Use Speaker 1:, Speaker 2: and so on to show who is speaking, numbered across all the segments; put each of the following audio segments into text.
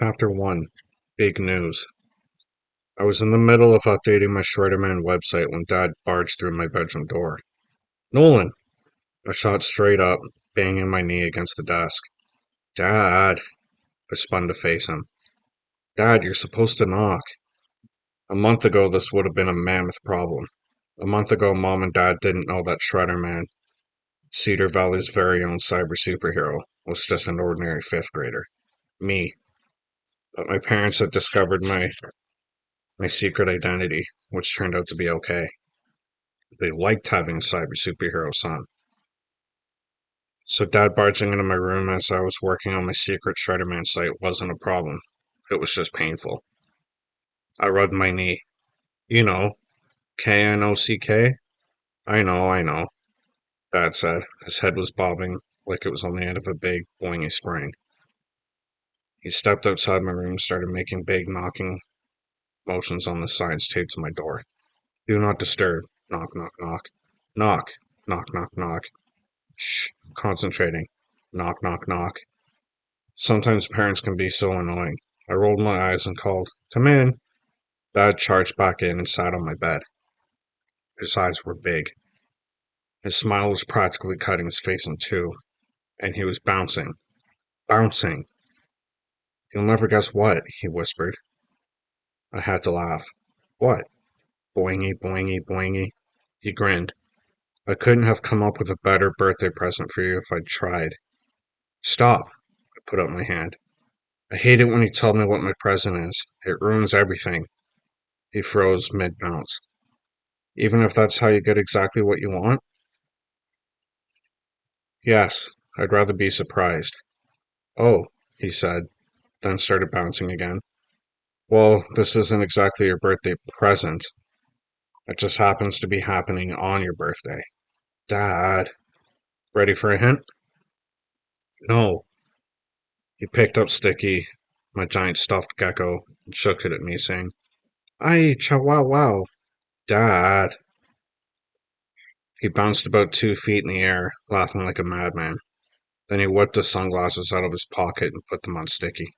Speaker 1: Chapter 1 Big News. I was in the middle of updating my Shredderman website when Dad barged through my bedroom door. Nolan! I shot straight up, banging my knee against the desk. Dad! I spun to face him. Dad, you're supposed to knock. A month ago, this would have been a mammoth problem. A month ago, Mom and Dad didn't know that Shredderman, Cedar Valley's very own cyber superhero, was just an ordinary fifth grader. Me. But my parents had discovered my secret identity, which turned out to be okay. They liked having a cyber superhero son. So Dad barging into my room as I was working on my secret Shredderman site wasn't a problem. It was just painful. I rubbed my knee. You know, Knock. I know, Dad said. His head was bobbing like it was on the end of a big, boingy spring. He stepped outside my room and started making big knocking motions on the signs taped to my door. Do not disturb. Knock, knock, knock. Knock, knock, knock, knock. Shh, concentrating. Knock, knock, knock. Sometimes parents can be so annoying. I rolled my eyes and called, Come in. Dad charged back in and sat on my bed. His eyes were big. His smile was practically cutting his face in two, and he was bouncing. Bouncing. You'll never guess what, he whispered. I had to laugh. What? Boingy, boingy, boingy. He grinned. I couldn't have come up with a better birthday present for you if I'd tried. Stop. I put up my hand. I hate it when you tell me what my present is. It ruins everything. He froze mid-bounce. Even if that's how you get exactly what you want? Yes, I'd rather be surprised. Oh, he said, then started bouncing again. Well, this isn't exactly your birthday present. It just happens to be happening on your birthday. Dad. Ready for a hint? No. He picked up Sticky, my giant stuffed gecko, and shook it at me, saying, Ay, chow wow wow. Dad. He bounced about 2 feet in the air, laughing like a madman. Then he whipped his sunglasses out of his pocket and put them on Sticky.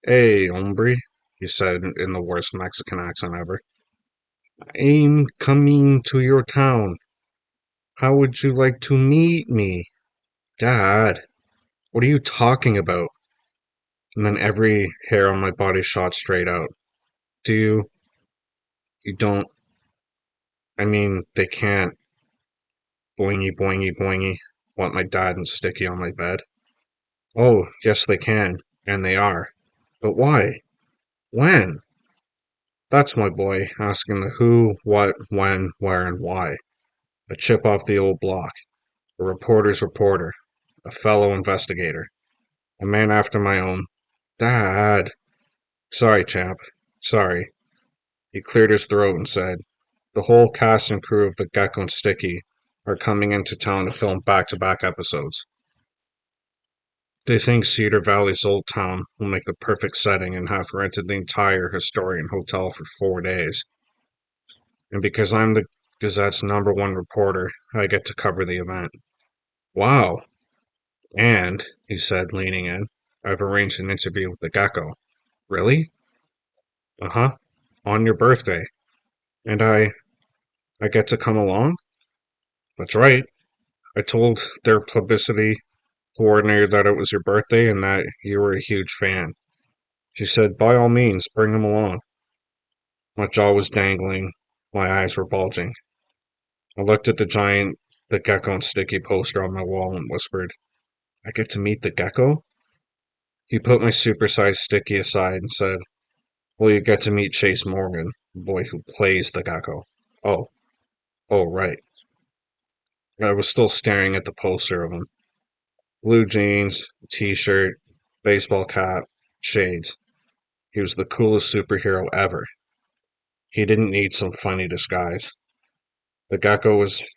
Speaker 1: Hey, hombre, he said in the worst Mexican accent ever. I'm coming to your town. How would you like to meet me? Dad, what are you talking about? And then every hair on my body shot straight out. Do you? You don't? I mean, they can't. Boingy, boingy, boingy. Want my dad and Sticky on my bed? Oh, yes, they can. And they are. But why? When? That's my boy, asking the who, what, when, where, and why. A chip off the old block. A reporter's reporter. A fellow investigator. A man after my own. Dad. Sorry, champ. Sorry. He cleared his throat and said, The whole cast and crew of the Gecko and Sticky are coming into town to film back-to-back episodes. They think Cedar Valley's old town will make the perfect setting and have rented the entire Historian Hotel for 4 days. And because I'm the Gazette's #1 reporter, I get to cover the event. Wow. And, he said, leaning in, I've arranged an interview with the Gecko. Really? Uh-huh. On your birthday. And I get to come along? That's right. I told their publicity coordinator that it was your birthday and that you were a huge fan. She said, by all means, bring him along. My jaw was dangling. My eyes were bulging. I looked at the Gecko and Sticky poster on my wall and whispered, I get to meet the Gecko? He put my supersized Sticky aside and said, well, you get to meet Chase Morgan, the boy who plays the Gecko. Oh, right. I was still staring at the poster of him. Blue jeans, t-shirt, baseball cap, shades. He was the coolest superhero ever. He didn't need some funny disguise. The Gecko was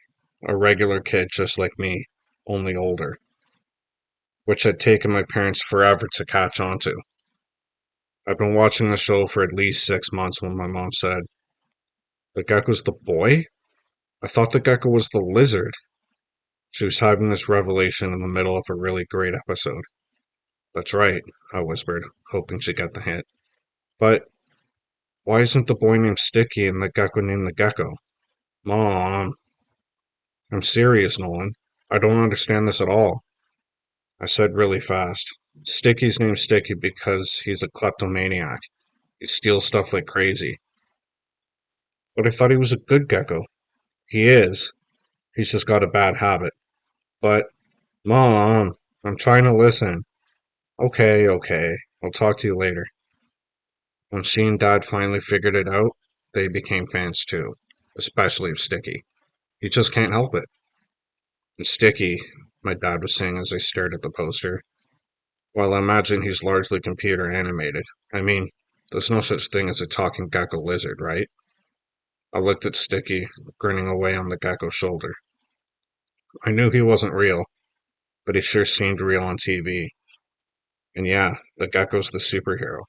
Speaker 1: a regular kid just like me, only older, which had taken my parents forever to catch on to. I've been watching the show for at least 6 months when my mom said, The Gecko's the boy? I thought the Gecko was the lizard. She was having this revelation in the middle of a really great episode. That's right, I whispered, hoping she'd get the hint. But why isn't the boy named Sticky and the gecko named the Gecko? Mom, I'm serious, Nolan. I don't understand this at all. I said really fast. Sticky's named Sticky because he's a kleptomaniac. He steals stuff like crazy. But I thought he was a good gecko. He is. He's just got a bad habit. But, Mom, I'm trying to listen. Okay, okay. I'll talk to you later. When she and Dad finally figured it out, they became fans too, especially of Sticky. He just can't help it. And Sticky, my dad was saying as I stared at the poster, well, I imagine he's largely computer animated. I mean, there's no such thing as a talking gecko lizard, right? I looked at Sticky, grinning away on the gecko's shoulder. I knew he wasn't real, but he sure seemed real on TV. And yeah, the gecko's the superhero.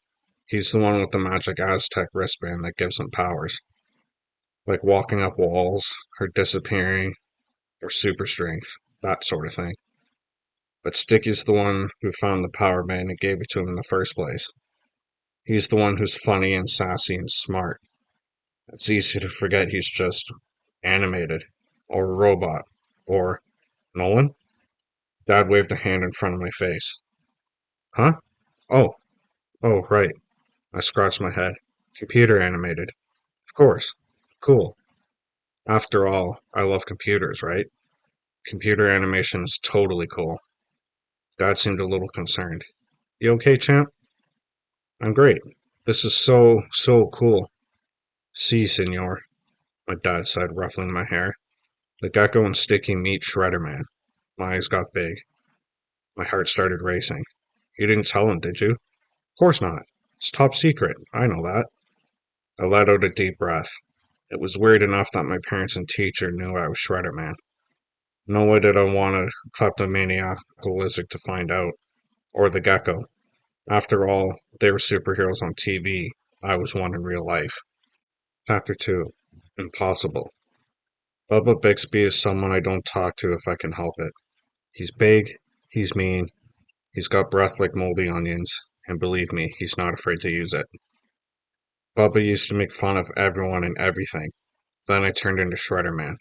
Speaker 1: He's the one with the magic Aztec wristband that gives him powers, like walking up walls, or disappearing, or super strength, that sort of thing. But Sticky's the one who found the power band and gave it to him in the first place. He's the one who's funny and sassy and smart. It's easy to forget he's just animated, or a robot, or Nolan? Dad waved a hand in front of my face. Huh? Oh, oh, right. I scratched my head. Computer animated. Of course. Cool. After all, I love computers, right? Computer animation is totally cool. Dad seemed a little concerned. You okay, champ? I'm great. This is so cool. Si, senor, my dad said, ruffling my hair. The gecko and Sticky meet Shredderman. My eyes got big. My heart started racing. You didn't tell him, did you? Of course not. It's top secret. I know that. I let out a deep breath. It was weird enough that my parents and teacher knew I was Shredderman. No way did I want a kleptomaniacal lizard to find out. Or the gecko. After all, they were superheroes on TV. I was one in real life. Chapter 2. Impossible. Bubba Bixby is someone I don't talk to if I can help it. He's big, he's mean, he's got breath like moldy onions, and believe me, he's not afraid to use it. Bubba used to make fun of everyone and everything. Then I turned into Shredderman.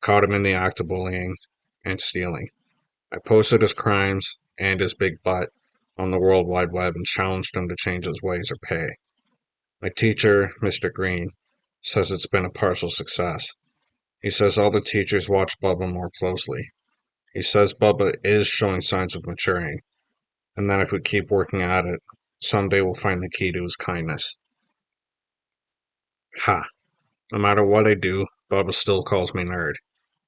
Speaker 1: Caught him in the act of bullying and stealing. I posted his crimes and his big butt on the World Wide Web and challenged him to change his ways or pay. My teacher, Mr. Green, says it's been a partial success. He says all the teachers watch Bubba more closely. He says Bubba is showing signs of maturing, and that if we keep working at it, someday we'll find the key to his kindness. Ha! No matter what I do, Bubba still calls me nerd.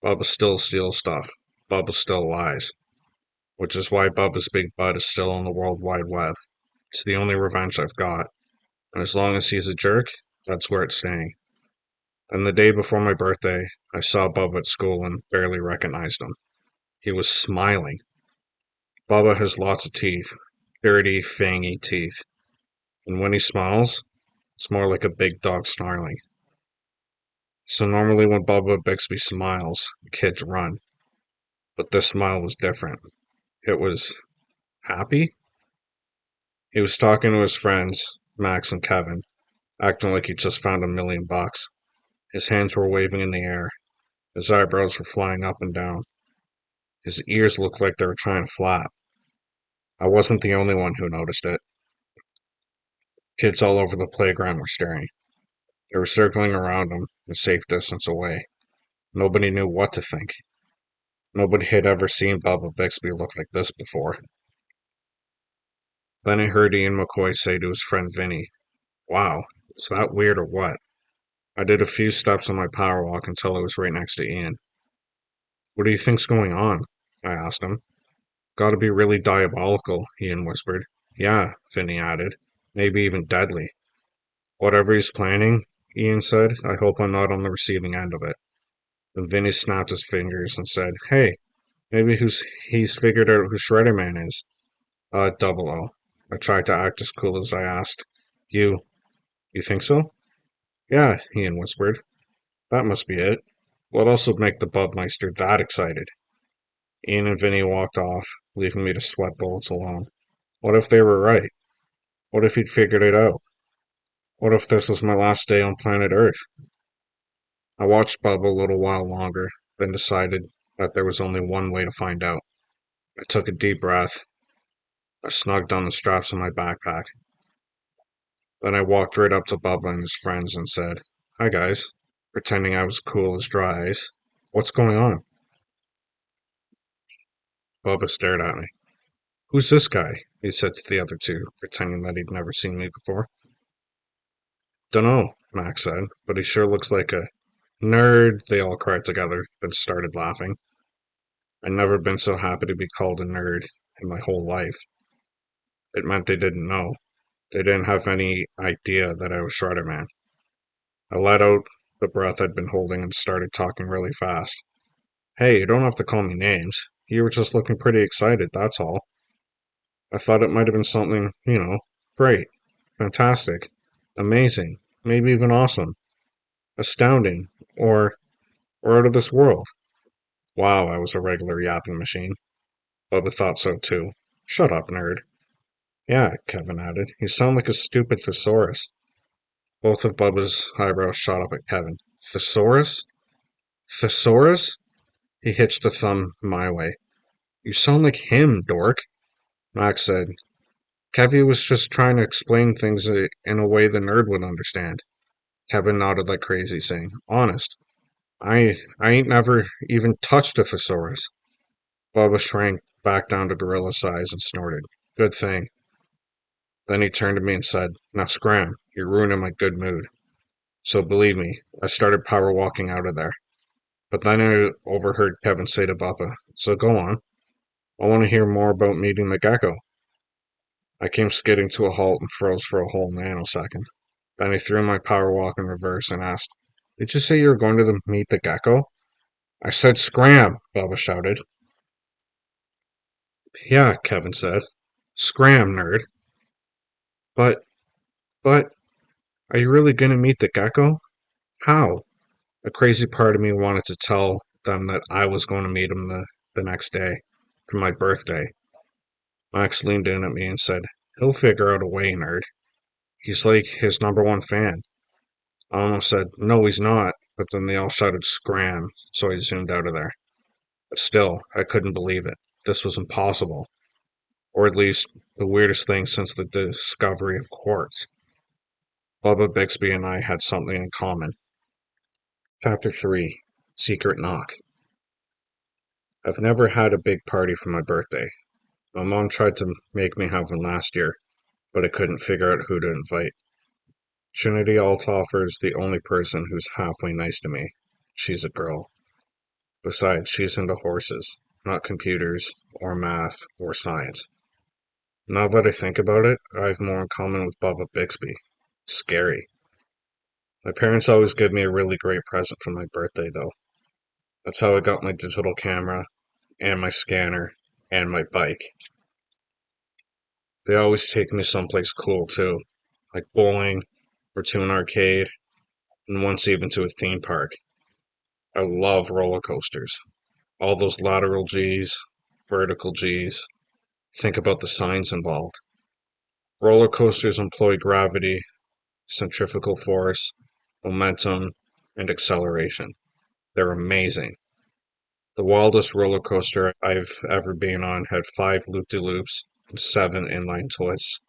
Speaker 1: Bubba still steals stuff. Bubba still lies. Which is why Bubba's big butt is still on the World Wide Web. It's the only revenge I've got. And as long as he's a jerk, that's where it's staying. And the day before my birthday, I saw Bubba at school and barely recognized him. He was smiling. Bubba has lots of teeth. Dirty, fangy teeth. And when he smiles, it's more like a big dog snarling. So normally when Bubba Bixby smiles, kids run. But this smile was different. It was happy? He was talking to his friends, Max and Kevin, acting like he just found $1 million. His hands were waving in the air. His eyebrows were flying up and down. His ears looked like they were trying to flap. I wasn't the only one who noticed it. Kids all over the playground were staring. They were circling around him, a safe distance away. Nobody knew what to think. Nobody had ever seen Bubba Bixby look like this before. Then I heard Ian McCoy say to his friend Vinny, "Wow, is that weird or what?" I did a few steps on my power walk until I was right next to Ian. "What do you think's going on?" I asked him. "Gotta be really diabolical," Ian whispered. "Yeah," Vinny added. "Maybe even deadly." "Whatever he's planning," Ian said, "I hope I'm not on the receiving end of it." Then Vinny snapped his fingers and said, "Hey, maybe he's figured out who Shredderman is." Double O. I tried to act as cool as I asked. You think so?" "Yeah," Ian whispered. "That must be it. What else would make the Bubmeister that excited?" Ian and Vinny walked off, leaving me to sweat bullets alone. What if they were right? What if he'd figured it out? What if this was my last day on planet Earth? I watched Bubba a little while longer, then decided that there was only one way to find out. I took a deep breath. I snugged on the straps of my backpack. Then I walked right up to Bubba and his friends and said, "Hi guys," pretending I was cool as dry ice. "What's going on?" Bubba stared at me. "Who's this guy?" he said to the other two, pretending that he'd never seen me before. "Dunno," Max said, "but he sure looks like a nerd," they all cried together, then started laughing. I'd never been so happy to be called a nerd in my whole life. It meant they didn't know. They didn't have any idea that I was Shredderman. I let out the breath I'd been holding and started talking really fast. "Hey, you don't have to call me names. You were just looking pretty excited, that's all. I thought it might have been something, great, fantastic, amazing, maybe even awesome, astounding, or out of this world." Wow, I was a regular yapping machine. Bubba thought so too. "Shut up, nerd." "Yeah," Kevin added. "You sound like a stupid thesaurus." Both of Bubba's eyebrows shot up at Kevin. "Thesaurus? Thesaurus?" He hitched a thumb my way. "You sound like him, dork." Max said, "Kevy was just trying to explain things in a way the nerd would understand." Kevin nodded like crazy, saying, "Honest, I ain't never even touched a thesaurus." Bubba shrank back down to gorilla size and snorted. "Good thing." Then he turned to me and said, "Now scram, you're ruining my good mood." So believe me, I started power walking out of there. But then I overheard Kevin say to Bubba, "So go on. I want to hear more about meeting the gecko." I came skidding to a halt and froze for a whole nanosecond. Then he threw my power walk in reverse and asked, "Did you say you were going to meet the gecko?" "I said scram!" Bubba shouted. "Yeah," Kevin said. "Scram, nerd." But, but, are you really going to meet the gecko? How?" A crazy part of me wanted to tell them that I was going to meet him the next day, for my birthday. Max leaned in at me and said, "He'll figure out a way, nerd. He's like his number one fan." I almost said, "No, he's not," but then they all shouted scram, so I zoomed out of there. But still, I couldn't believe it. This was impossible. Or at least, the weirdest thing since the discovery of quartz. Bubba Bixby and I had something in common. Chapter 3: Secret Knock. I've never had a big party for my birthday. My mom tried to make me have one last year, but I couldn't figure out who to invite. Trinity Altoffer's the only person who's halfway nice to me. She's a girl. Besides, she's into horses, not computers, or math, or science. Now that I think about it, I have more in common with Bubba Bixby. Scary. My parents always give me a really great present for my birthday, though. That's how I got my digital camera, and my scanner, and my bike. They always take me someplace cool, too, like bowling, or to an arcade, and once even to a theme park. I love roller coasters. All those lateral G's, vertical G's. Think about the science involved. Roller coasters employ gravity, centrifugal force, momentum, and acceleration. They're amazing. The wildest roller coaster I've ever been on had 5 loop-de-loops and 7 inline twists.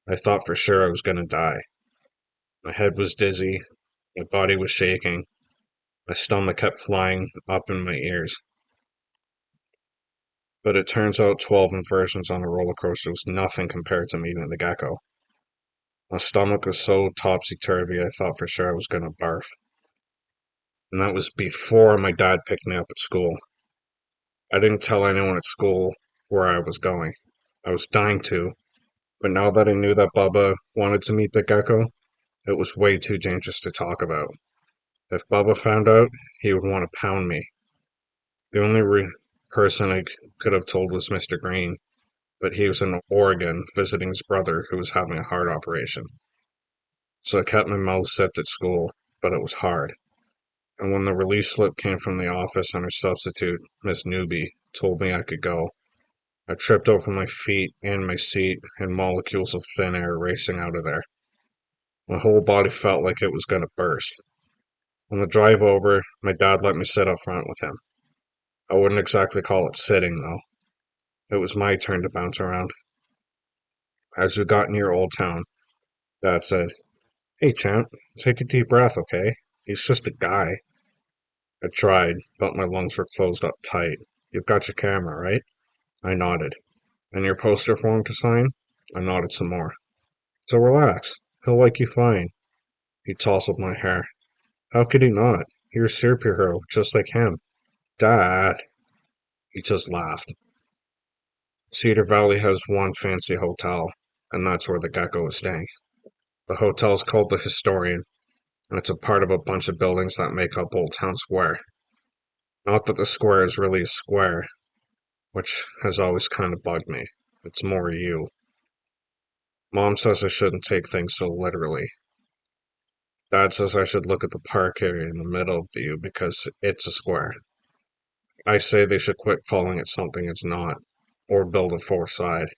Speaker 1: I thought for sure I was going to die. My head was dizzy, my body was shaking, my stomach kept flying up in my ears. But it turns out 12 inversions on a roller coaster was nothing compared to meeting the gecko. My stomach was so topsy-turvy I thought for sure I was going to barf. And that was before my dad picked me up at school. I didn't tell anyone at school where I was going. I was dying to, but now that I knew that Bubba wanted to meet the gecko, it was way too dangerous to talk about. If Bubba found out, he would want to pound me. The only person I could have told was Mr. Green, but he was in Oregon visiting his brother who was having a heart operation. So I kept my mouth set at school, but it was hard. And when the release slip came from the office and her substitute, Miss Newby, told me I could go, I tripped over my feet and my seat, and molecules of thin air racing out of there. My whole body felt like it was going to burst. On the drive over, my dad let me sit up front with him. I wouldn't exactly call it sitting, though. It was my turn to bounce around. As we got near Old Town, Dad said, "Hey, champ, take a deep breath, okay? He's just a guy." I tried, but my lungs were closed up tight. "You've got your camera, right?" I nodded. "And your poster for him to sign?" I nodded some more. "So relax. He'll like you fine." He tousled my hair. "How could he not? You're a superhero, just like him." "Dad." He just laughed. Cedar Valley has one fancy hotel, and that's where the gecko is staying. The hotel is called the Historian, and it's a part of a bunch of buildings that make up Old Town Square. Not that the square is really a square, which has always kind of bugged me. It's more you. Mom says I shouldn't take things so literally. Dad says I should look at the park area in the middle of the U because it's a square. I say they should quit calling it something it's not, or build a fourth side.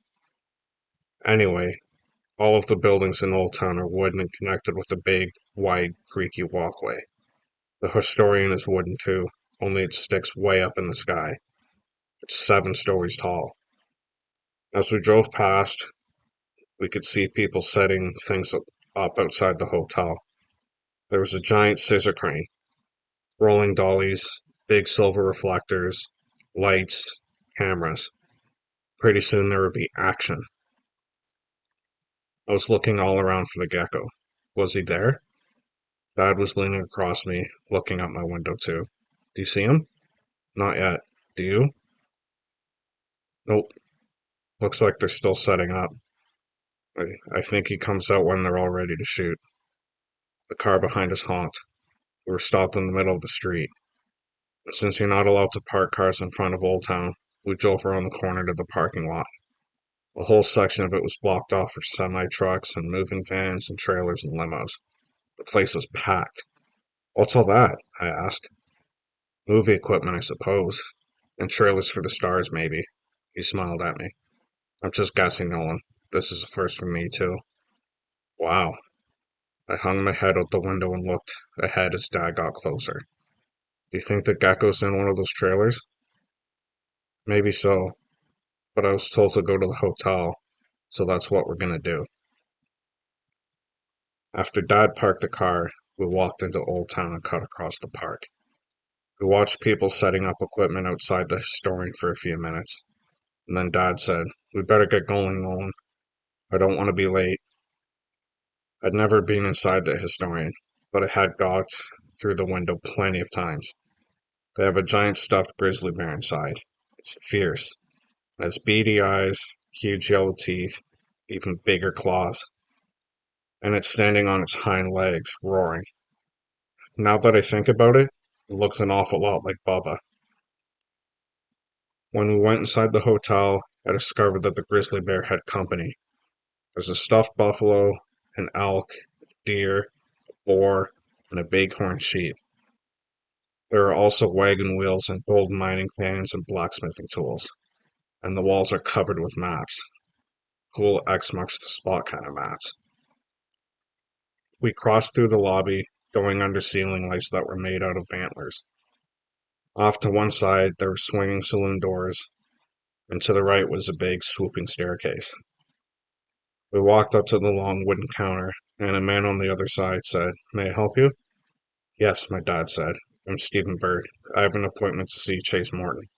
Speaker 1: Anyway, all of the buildings in Old Town are wooden and connected with a big, wide, creaky walkway. The Historian is wooden too, only it sticks way up in the sky. It's 7 stories tall. As we drove past, we could see people setting things up outside the hotel. There was a giant scissor crane, rolling dollies, big silver reflectors, lights, cameras. Pretty soon there would be action. I was looking all around for the gecko. Was he there? Dad was leaning across me, looking out my window too. "Do you see him?" "Not yet. Do you?" "Nope. Looks like they're still setting up. I think he comes out when they're all ready to shoot." The car behind us honked. We were stopped in the middle of the street. But since you're not allowed to park cars in front of Old Town, we drove around the corner to the parking lot. A whole section of it was blocked off for semi-trucks and moving vans and trailers and limos. The place was packed. "What's all that?" I asked. "Movie equipment, I suppose. And trailers for the stars, maybe." He smiled at me. "I'm just guessing, Nolan. This is a first for me, too." "Wow." I hung my head out the window and looked ahead as Dad got closer. "Do you think the gecko's in one of those trailers?" "Maybe so, but I was told to go to the hotel, so that's what we're gonna do." After Dad parked the car, we walked into Old Town and cut across the park. We watched people setting up equipment outside the Historian for a few minutes, and then Dad said, "We better get going, Nolan. I don't want to be late." I'd never been inside the Historian, but I had gawked through the window plenty of times. They have a giant stuffed grizzly bear inside. It's fierce. It has beady eyes, huge yellow teeth, even bigger claws, and it's standing on its hind legs, roaring. Now that I think about it, it looks an awful lot like Bubba. When we went inside the hotel, I discovered that the grizzly bear had company. There's a stuffed buffalo, an elk, deer, boar, and a bighorn sheep. There are also wagon wheels and gold mining pans and blacksmithing tools, and the walls are covered with maps. Cool X marks the spot kind of maps. We crossed through the lobby, going under ceiling lights that were made out of antlers. Off to one side, there were swinging saloon doors, and to the right was a big, swooping staircase. We walked up to the long wooden counter, and a man on the other side said, "May I help you?" "Yes," my dad said. "I'm Stephen Bird. I have an appointment to see Chase Morton."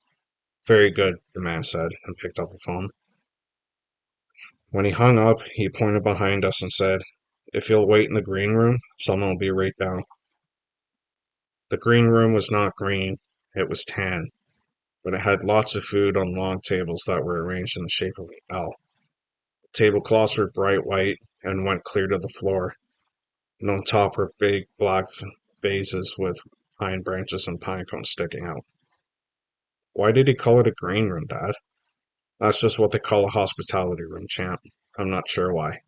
Speaker 1: "Very good," the man said, and picked up the phone. When he hung up, he pointed behind us and said, "If you'll wait in the green room, someone will be right down." The green room was not green, it was tan, but it had lots of food on long tables that were arranged in the shape of an L. The tablecloths were bright white and went clear to the floor, and on top were big black vases with pine branches and pine cones sticking out. "Why did he call it a green room, Dad?" "That's just what they call a hospitality room, champ. I'm not sure why."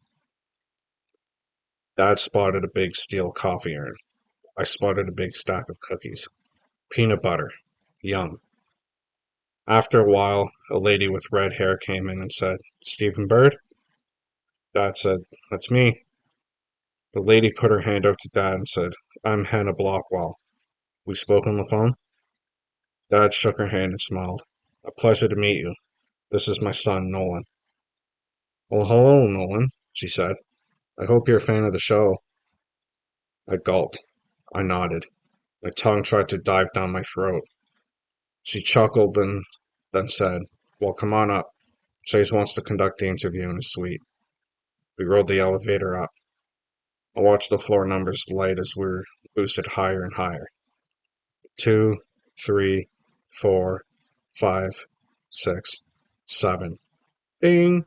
Speaker 1: Dad spotted a big steel coffee urn. I spotted a big stack of cookies. Peanut butter. Yum. After a while, a lady with red hair came in and said, "Stephen Bird?" Dad said, "That's me." The lady put her hand out to Dad and said, "I'm Hannah Blockwell. We spoke on the phone?" Dad shook her hand and smiled. "A pleasure to meet you. This is my son, Nolan." "Well, hello, Nolan," she said. "I hope you're a fan of the show." I gulped. I nodded. My tongue tried to dive down my throat. She chuckled and then said, "Well, come on up. Chase wants to conduct the interview in his suite." We rode the elevator up. I watched the floor numbers light as we were boosted higher and higher. 2, 3, 4, 5, 6, 7. Ding!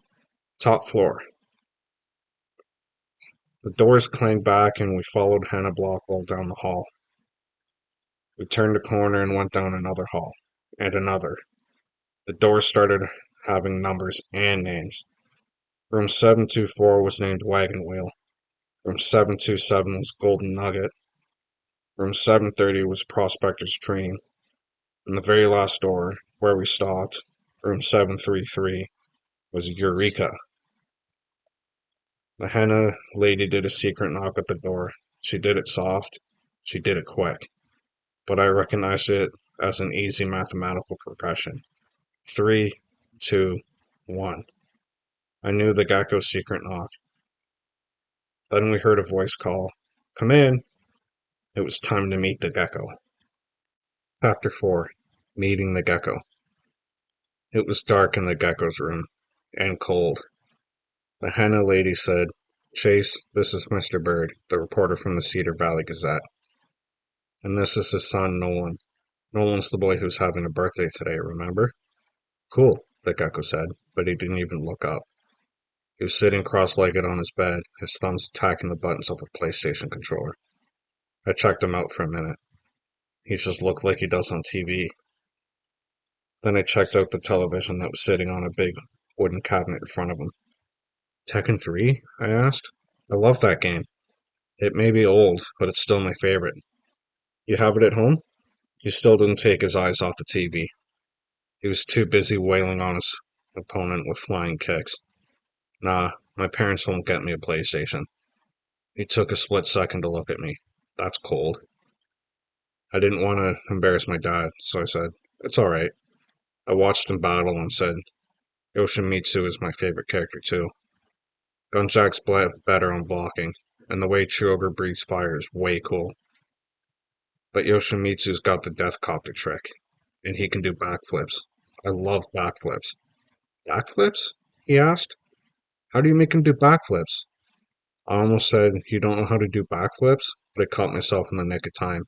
Speaker 1: Top floor. The doors clanged back and we followed Hannah Blockwell down the hall. We turned a corner and went down another hall. And another. The doors started having numbers and names. Room 724 was named Wagon Wheel. Room 727 was Golden Nugget. Room 730 was Prospector's Dream. And the very last door, where we stopped, room 733, was Eureka. The henna lady did a secret knock at the door. She did it soft. She did it quick. But I recognized it as an easy mathematical progression. 3, 2, 1. I knew the gecko's secret knock. Then we heard a voice call, "Come in." It was time to meet the gecko. Chapter 4. Meeting the Gecko. It was dark in the gecko's room, and cold. The henna lady said, "Chase, this is Mr. Bird, the reporter from the Cedar Valley Gazette. And this is his son, Nolan. Nolan's the boy who's having a birthday today, remember?" "Cool," the gecko said, but he didn't even look up. He was sitting cross-legged on his bed, his thumbs attacking the buttons of a PlayStation controller. I checked him out for a minute. He just looked like he does on TV. Then I checked out the television that was sitting on a big wooden cabinet in front of him. "Tekken 3?" I asked. "I love that game. It may be old, but it's still my favorite. You have it at home?" He still didn't take his eyes off the TV. He was too busy wailing on his opponent with flying kicks. "Nah, my parents won't get me a PlayStation." He took a split second to look at me. "That's cold." I didn't want to embarrass my dad, so I said, "It's alright." I watched him battle and said, "Yoshimitsu is my favorite character too. Gunjack's better on blocking, and the way Chioger breathes fire is way cool. But Yoshimitsu's got the death copter trick, and he can do backflips. I love backflips." "Backflips?" he asked. "How do you make him do backflips?" I almost said, "You don't know how to do backflips?" but I caught myself in the nick of time.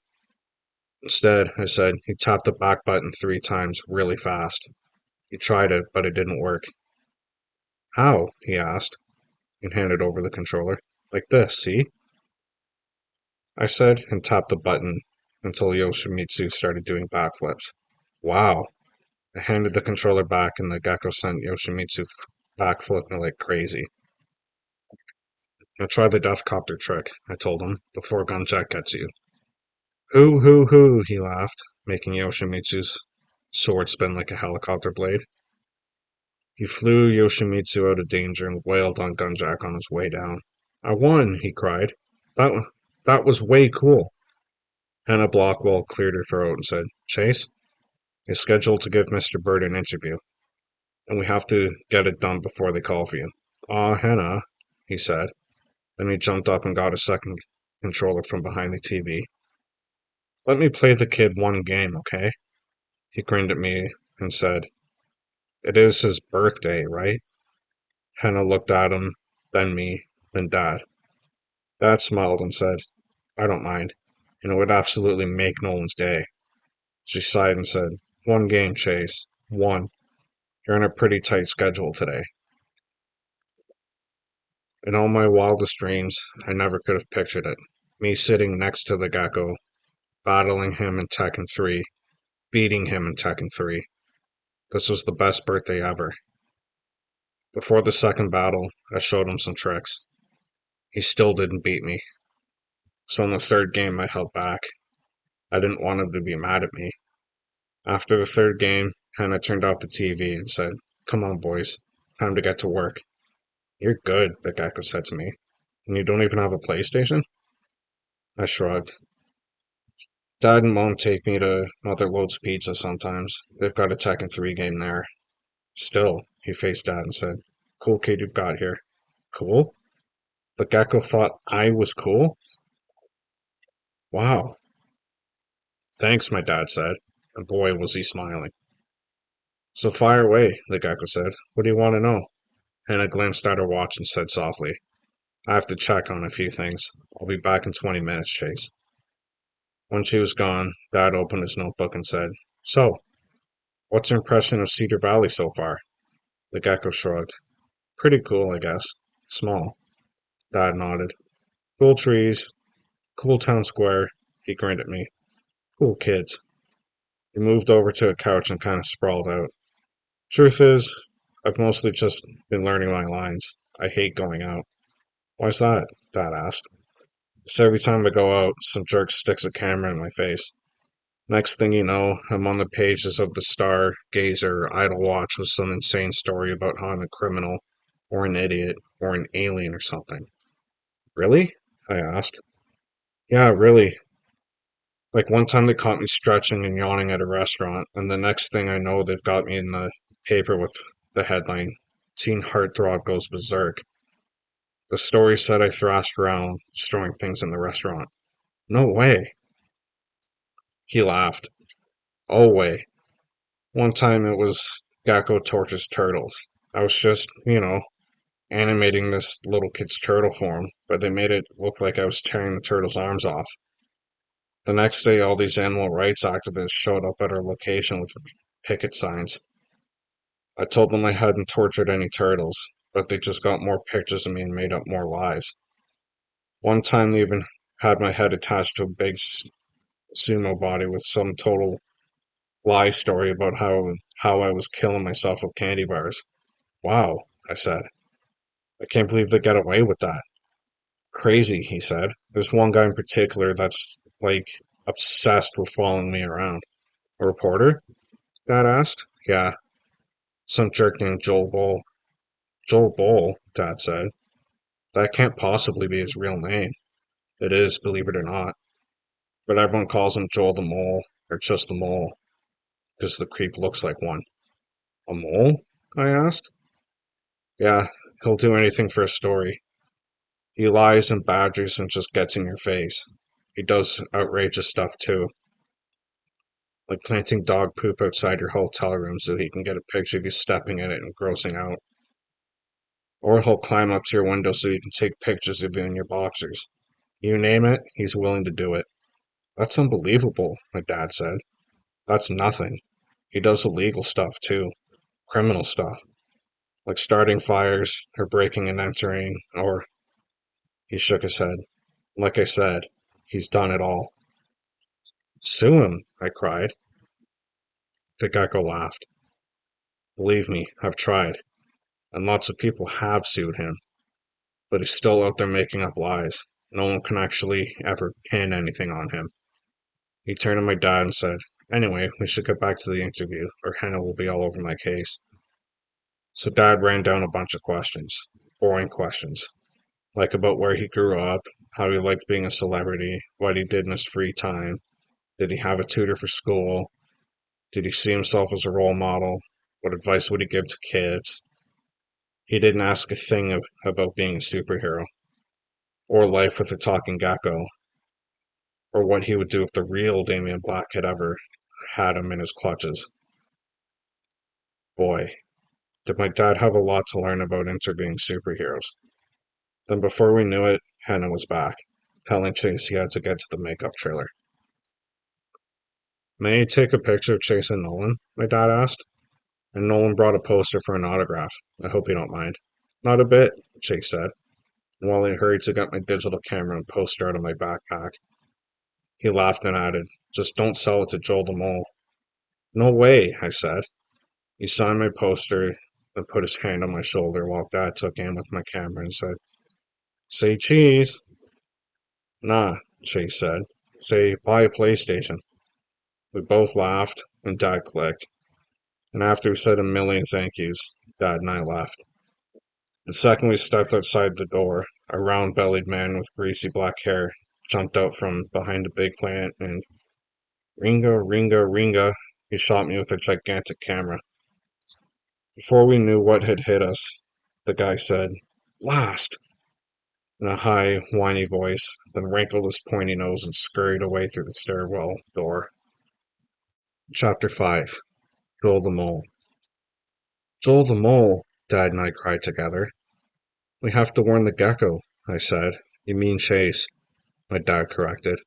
Speaker 1: Instead, I said, "He tapped the back button 3 times really fast." He tried it, but it didn't work. "How?" he asked, and handed over the controller. "Like this, see?" I said, and tapped the button until Yoshimitsu started doing backflips. "Wow." I handed the controller back, and the gecko sent Yoshimitsu backflipping like crazy. "Now try the deathcopter trick," I told him, "before Gunjack gets you." "Hoo, hoo, hoo," he laughed, making Yoshimitsu's sword spin like a helicopter blade. He flew Yoshimitsu out of danger and wailed on Gunjack on his way down. "I won," he cried. That, that was way cool." Hannah Blockwell cleared her throat and said, "Chase, you're scheduled to give Mr. Bird an interview, and we have to get it done before they call for you." "Aw, Hannah," he said. Then he jumped up and got a second controller from behind the TV. "Let me play the kid one game, okay?" He grinned at me and said, "It is his birthday, right?" Hannah looked at him, then me, then Dad. Dad smiled and said, "I don't mind, and it would absolutely make Nolan's day." She sighed and said, "One game, Chase. One. You're on a pretty tight schedule today." In all my wildest dreams, I never could have pictured it. Me sitting next to the gecko, battling him in Tekken 3, beating him in Tekken 3. This was the best birthday ever. Before the second battle, I showed him some tricks. He still didn't beat me. So in the third game, I held back. I didn't want him to be mad at me. After the third game, Hannah turned off the TV and said, "Come on, boys. Time to get to work." "You're good," the gecko said to me. "And you don't even have a PlayStation?" I shrugged. Dad and Mom take me to Mother Lode's Pizza sometimes. They've got a Tekken 3 game there. Still, he faced Dad and said, "Cool kid you've got here." Cool? The gecko thought I was cool? Wow. Thanks, my dad said, and boy was he smiling. "So fire away," the gecko said. "What do you want to know?" Hannah glanced at her watch and said softly, "I have to check on a few things. I'll be back in 20 minutes, Chase." When she was gone, Dad opened his notebook and said, "So, what's your impression of Cedar Valley so far?" The gecko shrugged. "Pretty cool, I guess. Small." Dad nodded. "Cool trees, cool town square." He grinned at me. "Cool kids." He moved over to a couch and kind of sprawled out. "Truth is, I've mostly just been learning my lines. I hate going out." "Why's that?" Dad asked. "So every time I go out, some jerk sticks a camera in my face. Next thing you know, I'm on the pages of the Star Gazer Idle Watch with some insane story about how I'm a criminal, or an idiot, or an alien or something." "Really?" I asked. "Yeah, really. Like one time they caught me stretching and yawning at a restaurant, and the next thing I know they've got me in the paper with the headline, 'Teen Heartthrob Goes Berserk.' The story said I thrashed around, destroying things in the restaurant." "No way." He laughed. "Oh way. One time it was Gecko Torches Turtles. I was just, animating this little kid's turtle form, but they made it look like I was tearing the turtle's arms off. The next day, all these animal rights activists showed up at our location with picket signs. I told them I hadn't tortured any turtles, but they just got more pictures of me and made up more lies. One time they even had my head attached to a big sumo body with some total lie story about how I was killing myself with candy bars." "Wow," I said. "I can't believe they get away with that." "Crazy," he said. "There's one guy in particular that's, like, obsessed with following me around." "A reporter?" Dad asked. "Yeah, some jerk named Joel Bull." "Joel Bull," Dad said. "That can't possibly be his real name." "It is, believe it or not. But everyone calls him Joel the Mole, or just the Mole, because the creep looks like one." "A mole?" I asked. "Yeah, he'll do anything for a story. He lies and badgers and just gets in your face. He does outrageous stuff too, like planting dog poop outside your hotel room so he can get a picture of you stepping in it and grossing out. Or he'll climb up to your window so he can take pictures of you in your boxers. You name it, he's willing to do it." "That's unbelievable," my dad said. "That's nothing. He does illegal stuff too. Criminal stuff. Like starting fires, or breaking and entering, or—" He shook his head. "Like I said, he's done it all." "Sue him," I cried. The gecko laughed. "Believe me, I've tried, and lots of people have sued him, but he's still out there making up lies. No one can actually ever pin anything on him." He turned to my dad and said, "Anyway, we should get back to the interview, or Hannah will be all over my case." So Dad ran down a bunch of questions. Boring questions. Like about where he grew up, how he liked being a celebrity, what he did in his free time, did he have a tutor for school, did he see himself as a role model, what advice would he give to kids. He didn't ask a thing about being a superhero, or life with a talking gecko, or what he would do if the real Damien Black had ever had him in his clutches. Boy, did my dad have a lot to learn about interviewing superheroes. Then before we knew it, Hannah was back, telling Chase he had to get to the makeup trailer. "May I take a picture of Chase and Nolan?" my dad asked. "And Nolan brought a poster for an autograph. I hope you don't mind." "Not a bit," Chase said, and while I hurried to get my digital camera and poster out of my backpack, he laughed and added, "Just don't sell it to Joel the Mole." "No way," I said. He signed my poster, then put his hand on my shoulder while Dad took aim with my camera and said, "Say cheese." "Nah," Chase said. "Say buy a PlayStation." We both laughed, and Dad clicked. And after we said a million thank yous, Dad and I left. The second we stepped outside the door, a round-bellied man with greasy black hair jumped out from behind a big plant and Ringa, Ringa, Ringa, he shot me with a gigantic camera. Before we knew what had hit us, the guy said, "Blast!" in a high, whiny voice, then wrinkled his pointy nose and scurried away through the stairwell door. Chapter 5. Joel the Mole. Joel the Mole, Dad and I cried together. We have to warn the gecko, I said. You mean Chase, my dad corrected.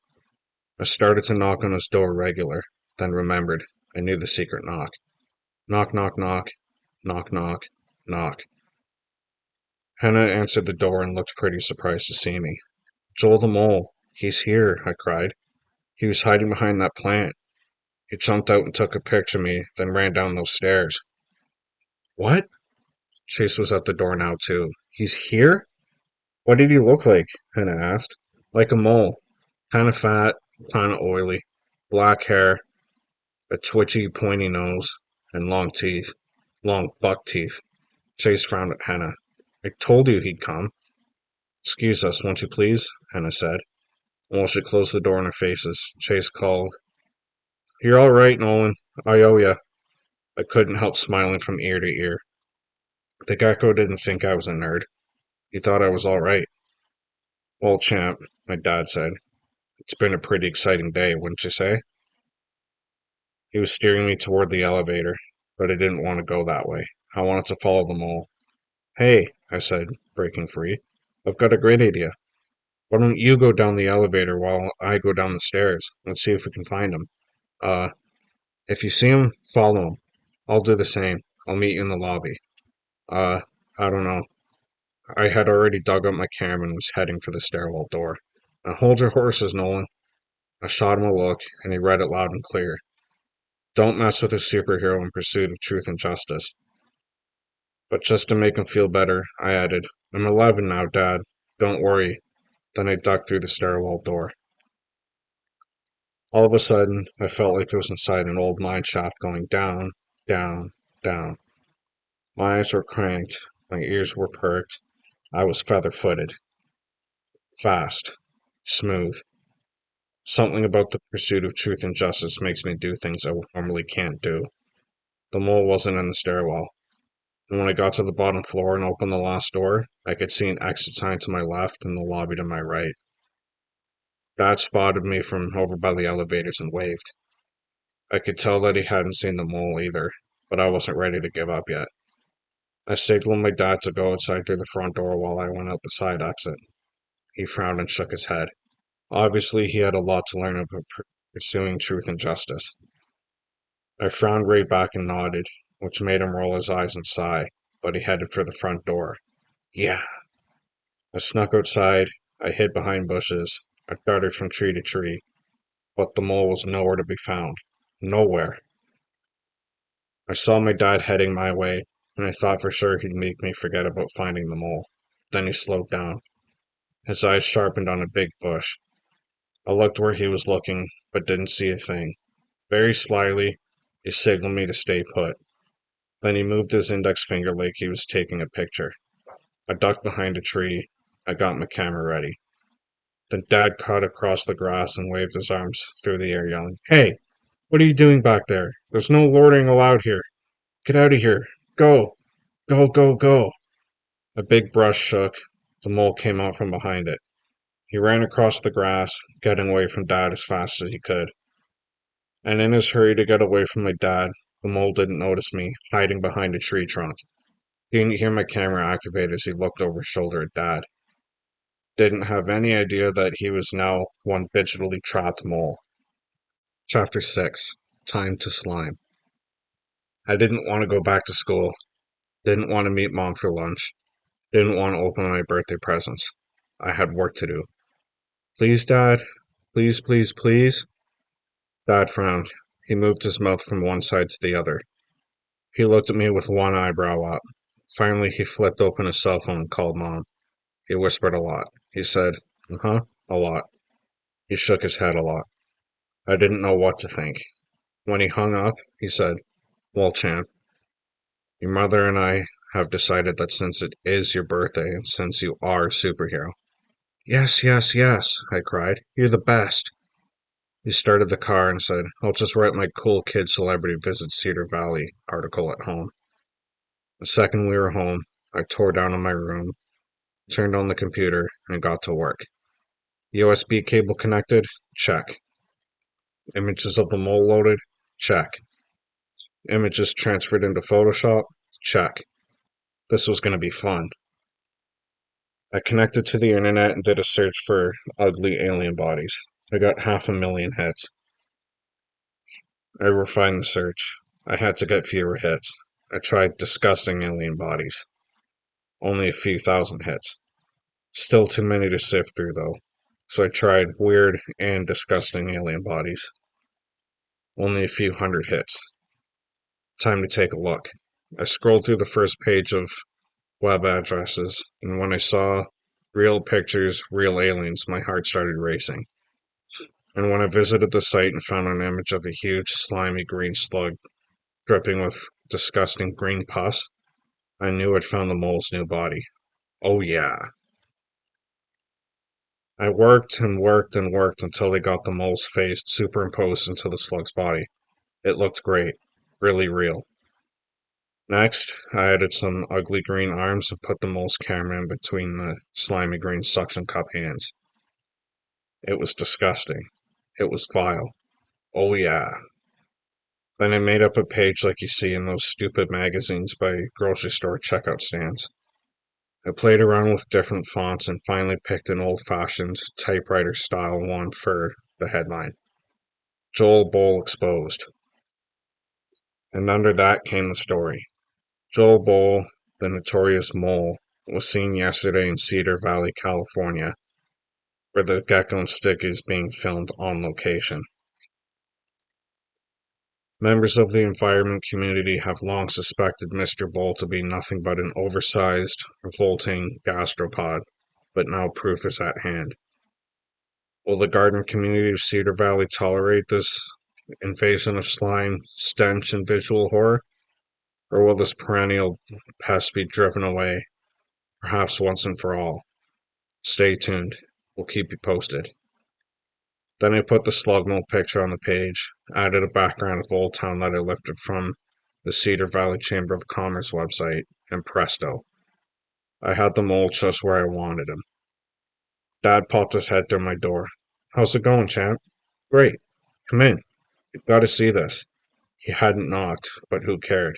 Speaker 1: I started to knock on his door regular, then remembered I knew the secret knock. Knock, knock, knock, knock, knock, knock. Hannah answered the door and looked pretty surprised to see me. Joel the Mole, he's here, I cried. He was hiding behind that plant. He jumped out and took a picture of me, then ran down those stairs. What? Chase was at the door now, too. He's here? What did he look like? Hannah asked. Like a mole. Kind of fat, kind of oily. Black hair, a twitchy, pointy nose, and long teeth. Long buck teeth. Chase frowned at Hannah. I told you he'd come. Excuse us, won't you please? Hannah said. And while she closed the door in our faces, Chase called, You're all right, Nolan. I owe ya. I couldn't help smiling from ear to ear. The gecko didn't think I was a nerd. He thought I was all right. Well, champ, my dad said. It's been a pretty exciting day, wouldn't you say? He was steering me toward the elevator, but I didn't want to go that way. I wanted to follow them all. Hey, I said, breaking free. I've got a great idea. Why don't you go down the elevator while I go down the stairs? Let's see if we can find him. If you see him, follow him. I'll do the same. I'll meet you in the lobby. Uh, I don't know. I had already dug up my camera and was heading for the stairwell door. Now hold your horses, Nolan. I shot him a look, and he read it loud and clear. Don't mess with a superhero in pursuit of truth and justice. But just to make him feel better, I added, I'm 11 now, Dad. Don't worry. Then I ducked through the stairwell door. All of a sudden, I felt like I was inside an old mine shaft going down, down, down. My eyes were cranked, my ears were perked. I was feather-footed. Fast. Smooth. Something about the pursuit of truth and justice makes me do things I normally can't do. The mole wasn't in the stairwell, and when I got to the bottom floor and opened the last door, I could see an exit sign to my left and the lobby to my right. Dad spotted me from over by the elevators and waved. I could tell that he hadn't seen the mole either, but I wasn't ready to give up yet. I signaled my dad to go outside through the front door while I went out the side exit. He frowned and shook his head. Obviously, he had a lot to learn about pursuing truth and justice. I frowned right back and nodded, which made him roll his eyes and sigh, but he headed for the front door. Yeah. I snuck outside, I hid behind bushes, I darted from tree to tree, but the mole was nowhere to be found. Nowhere. I saw my dad heading my way, and I thought for sure he'd make me forget about finding the mole. Then he slowed down. His eyes sharpened on a big bush. I looked where he was looking, but didn't see a thing. Very slyly, he signaled me to stay put. Then he moved his index finger like he was taking a picture. I ducked behind a tree. I got my camera ready. Then Dad cut across the grass and waved his arms through the air, yelling, Hey, what are you doing back there? There's no loitering allowed here. Get out of here. Go. Go, go, go. A big brush shook. The mole came out from behind it. He ran across the grass, getting away from Dad as fast as he could. And in his hurry to get away from my dad, the mole didn't notice me, hiding behind a tree trunk. He didn't hear my camera activate as he looked over his shoulder at Dad. Didn't have any idea that he was now one digitally trapped mole. Chapter 6. Time to Slime. I didn't want to go back to school. Didn't want to meet Mom for lunch. Didn't want to open my birthday presents. I had work to do. Please, Dad? Please, please, please? Dad frowned. He moved his mouth from one side to the other. He looked at me with one eyebrow up. Finally, he flipped open his cell phone and called Mom. He whispered a lot. He said, a lot. He shook his head a lot. I didn't know what to think. When he hung up, he said, "Well, champ, your mother and I have decided that since it is your birthday and since you are a superhero." "Yes, yes, yes," I cried. "You're the best." He started the car and said, "I'll just write my cool kid celebrity visits Cedar Valley article at home." The second we were home, I tore down in my room, turned on the computer, and got to work. USB cable connected? Check. Images of the mole loaded? Check. Images transferred into Photoshop? Check. This was going to be fun. I connected to the internet and did a search for ugly alien bodies. I got 500,000 hits. I refined the search. I had to get fewer hits. I tried disgusting alien bodies. Only a few thousand hits. Still too many to sift through, though. So I tried weird and disgusting alien bodies. Only a few hundred hits. Time to take a look. I scrolled through the first page of web addresses, and when I saw real pictures, real aliens, my heart started racing. And when I visited the site and found an image of a huge, slimy green slug dripping with disgusting green pus, I knew I'd found the mole's new body. Oh yeah. I worked and worked and worked until they got the mole's face superimposed into the slug's body. It looked great. Really real. Next, I added some ugly green arms and put the mole's camera in between the slimy green suction cup hands. It was disgusting. It was vile. Oh yeah. Then I made up a page like you see in those stupid magazines by grocery store checkout stands. I played around with different fonts and finally picked an old-fashioned typewriter-style one for the headline. Joel Bowl exposed. And under that came the story. Joel Bowl, the notorious mole, was seen yesterday in Cedar Valley, California, where the Gecko stick is being filmed on location. Members of the environment community have long suspected Mr. Bowl to be nothing but an oversized, revolting gastropod, but now proof is at hand. Will the garden community of Cedar Valley tolerate this invasion of slime, stench, and visual horror? Or will this perennial pest be driven away, perhaps once and for all? Stay tuned. We'll keep you posted. Then I put the slug mole picture on the page, added a background of Old Town that I lifted from the Cedar Valley Chamber of Commerce website, and presto, I had the mole just where I wanted him. Dad popped his head through my door. "How's it going, champ?" "Great. Come in. You've got to see this." He hadn't knocked, but who cared?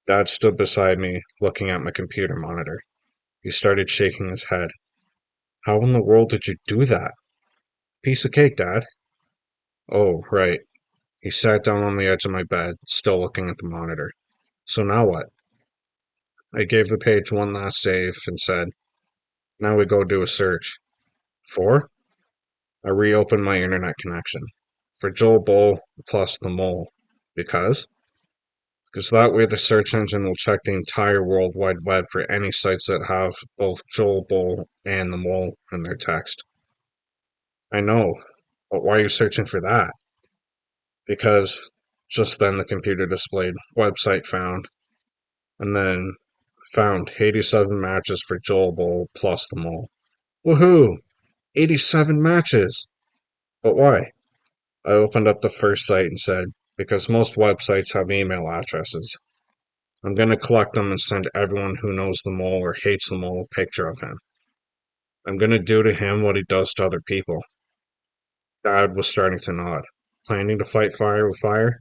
Speaker 1: Dad stood beside me, looking at my computer monitor. He started shaking his head. "How in the world did you do that?" "Piece of cake, Dad." "Oh, right." He sat down on the edge of my bed, still looking at the monitor. "So now what?" I gave the page one last save and said, "Now we go do a search." "For?" I reopened my internet connection. "For Joel Bowl plus the mole." Because? Because that way the search engine will check the entire World Wide Web for any sites that have both Joel Bowl and the mole in their text. "I know, but why are you searching for that?" Because just then the computer displayed "website found," and then found 87 matches for Joel Bowl plus the mole. Woohoo! 87 matches! But why? I opened up the first site and said, because most websites have email addresses. I'm going to collect them and send everyone who knows the mole or hates the mole a picture of him. I'm going to do to him what he does to other people. Dad was starting to nod. Planning to fight fire with fire?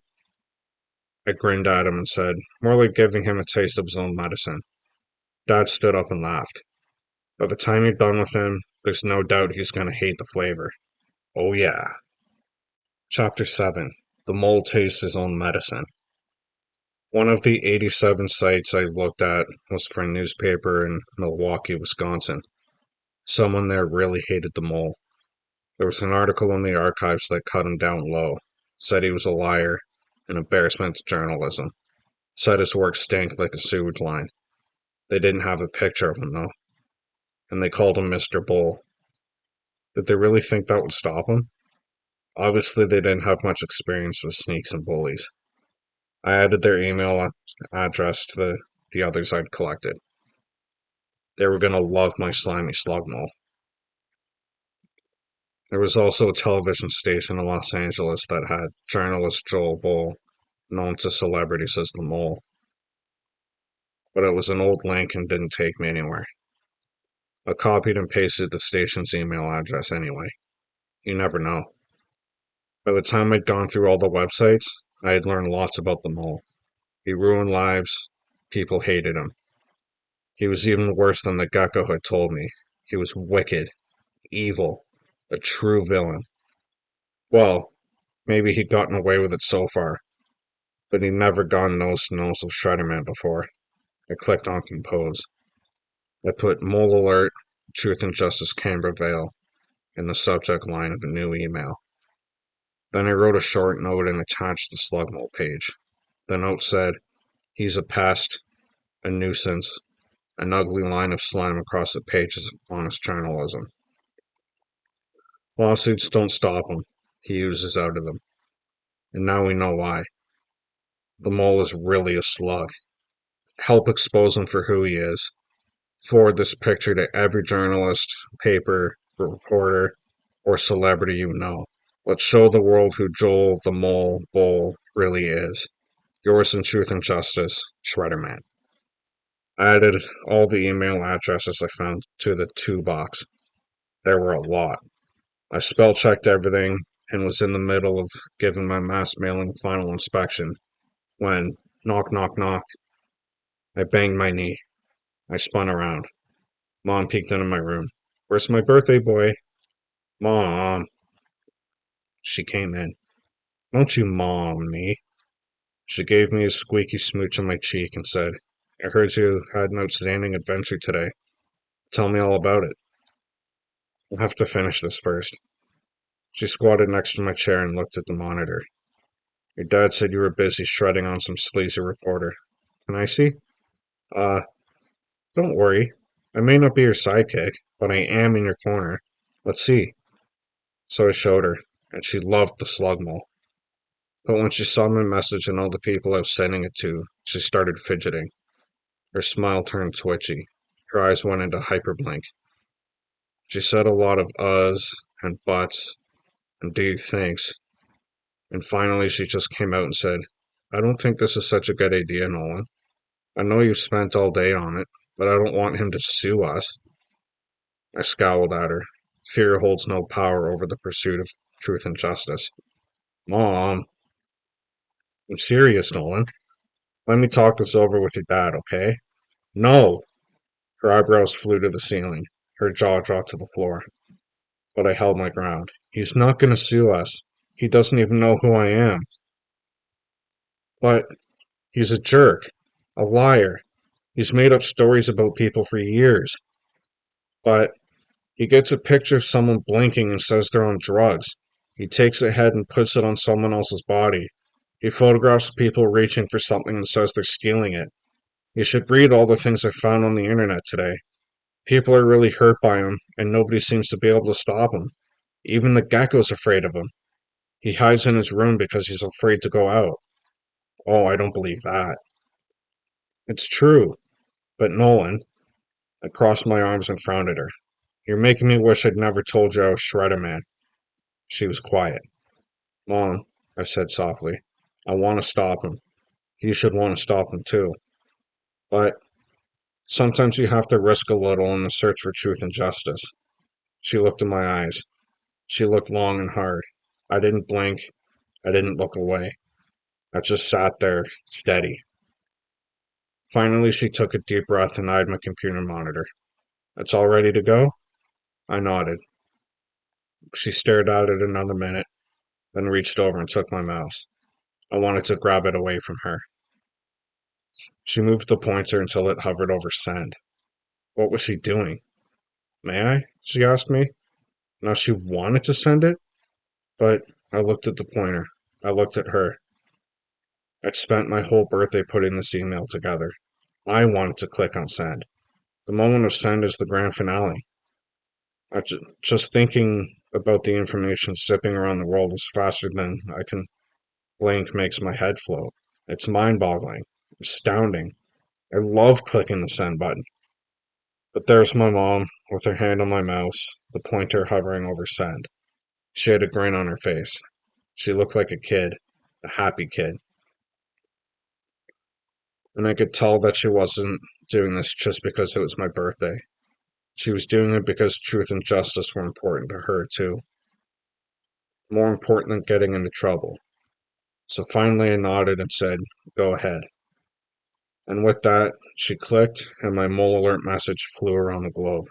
Speaker 1: I grinned at him and said, more like giving him a taste of his own medicine. Dad stood up and laughed. By the time you're done with him, there's no doubt he's going to hate the flavor. Oh yeah. Chapter 7. The Mole Tastes His Own Medicine. One of the 87 sites I looked at was for a newspaper in Milwaukee, Wisconsin. Someone there really hated the mole. There was an article in the archives that cut him down low, said he was a liar, an embarrassment to journalism, said his work stank like a sewage line. They didn't have a picture of him, though, and they called him Mr. Bull. Did they really think that would stop him? Obviously, they didn't have much experience with sneaks and bullies. I added their email address to the others I'd collected. They were gonna love my slimy slug mole. There was also a television station in Los Angeles that had journalist Joel Bull, known to celebrities as the Mole, but it was an old link and didn't take me anywhere. I copied and pasted the station's email address anyway. You never know. By the time I'd gone through all the websites, I had learned lots about the Mole. He ruined lives. People hated him. He was even worse than the Gecko had told me. He was wicked, evil, a true villain. Well, maybe he'd gotten away with it so far, but he'd never gone nose to nose with Shredderman before. I clicked on Compose. I put Mole Alert, Truth and Justice Canberra Vale in the subject line of a new email. Then I wrote a short note and attached the Slugmole page. The note said, "He's a pest, a nuisance, an ugly line of slime across the pages of honest journalism. Lawsuits don't stop him. He uses out of them. And now we know why. The Mole is really a slug. Help expose him for who he is. Forward this picture to every journalist, paper, reporter, or celebrity you know. Let's show the world who Joel the Mole Bull really is. Yours in truth and justice, Shredderman." I added all the email addresses I found to the to box. There were a lot. I spell checked everything and was in the middle of giving my mass mailing final inspection when, knock, knock, knock, I banged my knee. I spun around. Mom peeked into my room. "Where's my birthday boy?" "Mom." She came in. "Don't you mom me." She gave me a squeaky smooch on my cheek and said, "I heard you had an outstanding adventure today. Tell me all about it." "I'll have to finish this first." She squatted next to my chair and looked at the monitor. "Your dad said you were busy shredding on some sleazy reporter. Can I see?" Uh, don't worry. I may not be your sidekick, but I am in your corner. Let's see." So I showed her, and she loved the slug mole. But when she saw my message and all the people I was sending it to, she started fidgeting. Her smile turned twitchy. Her eyes went into hyperblink. She said a lot of uhs and buts and do you thinks, and finally she just came out and said, "I don't think this is such a good idea, Nolan. I know you've spent all day on it, but I don't want him to sue us." I scowled at her. Fear holds no power over the pursuit of truth and justice. "Mom, I'm serious, Nolan. Let me talk this over with your dad, okay?" "No!" Her eyebrows flew to the ceiling. Her jaw dropped to the floor. But I held my ground. "He's not going to sue us. He doesn't even know who I am." "But he's a jerk. A liar. He's made up stories about people for years. But he gets a picture of someone blinking and says they're on drugs. He takes a head and puts it on someone else's body. He photographs people reaching for something and says they're stealing it. You should read all the things I found on the internet today. People are really hurt by him, and nobody seems to be able to stop him. Even the gecko's afraid of him. He hides in his room because he's afraid to go out." "Oh, I don't believe that." "It's true. But Nolan," I crossed my arms and frowned at her, "you're making me wish I'd never told you I was Shredderman." She was quiet. "Mom," I said softly, "I want to stop him. You should want to stop him too. But sometimes you have to risk a little in the search for truth and justice." She looked in my eyes. She looked long and hard. I didn't blink. I didn't look away. I just sat there, steady. Finally, she took a deep breath and eyed my computer monitor. "It's all ready to go?" I nodded. She stared at it another minute, then reached over and took my mouse. I wanted to grab it away from her. She moved the pointer until it hovered over send. What was she doing? "May I?" she asked me. Now she wanted to send it, but I looked at the pointer. I looked at her. I'd spent my whole birthday putting this email together. I wanted to click on send. The moment of send is the grand finale. Just thinking about the information zipping around the world as faster than I can blink makes my head float. It's mind-boggling, astounding. I love clicking the send button. But there's my mom, with her hand on my mouse, the pointer hovering over send. She had a grin on her face. She looked like a kid, a happy kid. And I could tell that she wasn't doing this just because it was my birthday. She was doing it because truth and justice were important to her, too. More important than getting into trouble. So finally I nodded and said, "Go ahead." And with that, she clicked, and my mole alert message flew around the globe.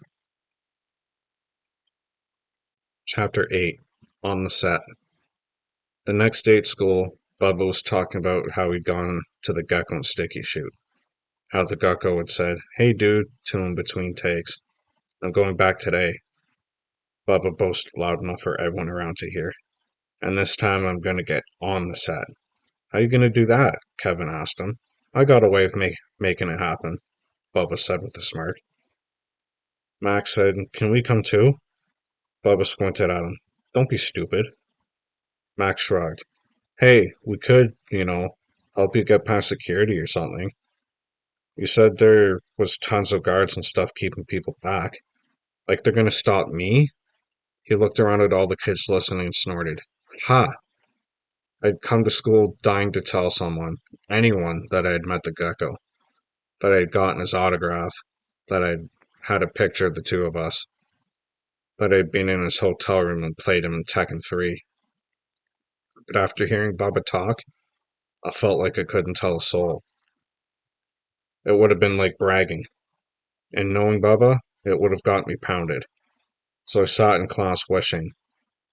Speaker 1: Chapter 8. On the Set. The next day at school, Bubba was talking about how he'd gone to the Gecko and Sticky shoot. How the Gecko had said, "Hey dude," to him between takes. "I'm going back today." Bubba boasted loud enough for everyone around to hear. "And this time I'm gonna get on the set." "How you gonna do that?" Kevin asked him. "I got a way of making it happen," Bubba said with a smirk. Max said, "Can we come too?" Bubba squinted at him. "Don't be stupid." Max shrugged. "Hey, we could, help you get past security or something. You said there was tons of guards and stuff keeping people back. Like they're gonna stop me?" He looked around at all the kids listening and snorted. "Ha! I'd come to school dying to tell someone, anyone, that I had met the Gecko, that I had gotten his autograph, that I'd had a picture of the two of us, that I'd been in his hotel room and played him in Tekken 3. But after hearing Bubba talk, I felt like I couldn't tell a soul. It would have been like bragging, and knowing Bubba, it would have got me pounded. So I sat in class wishing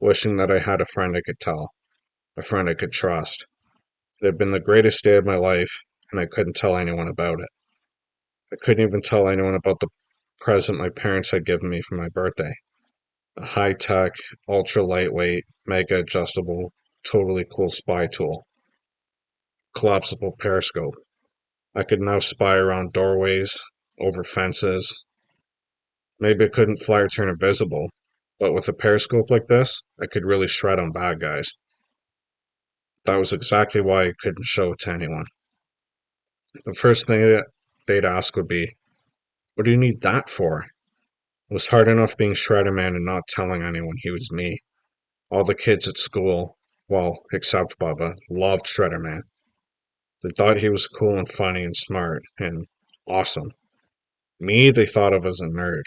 Speaker 1: that I had a friend I could tell, a friend I could trust. It had been the greatest day of my life, and I couldn't tell anyone about it. I couldn't even tell anyone about the present my parents had given me for my birthday. A high-tech, ultra-lightweight, mega-adjustable, totally cool spy tool. Collapsible periscope. I could now spy around doorways, over fences. Maybe I couldn't fly or turn invisible, but with a periscope like this, I could really shred on bad guys. That was exactly why I couldn't show it to anyone. The first thing they'd ask would be, "What do you need that for?" It was hard enough being Shredderman and not telling anyone he was me. All the kids at school, well, except Bubba, loved Shredderman. They thought he was cool and funny and smart and awesome. Me, they thought of as a nerd.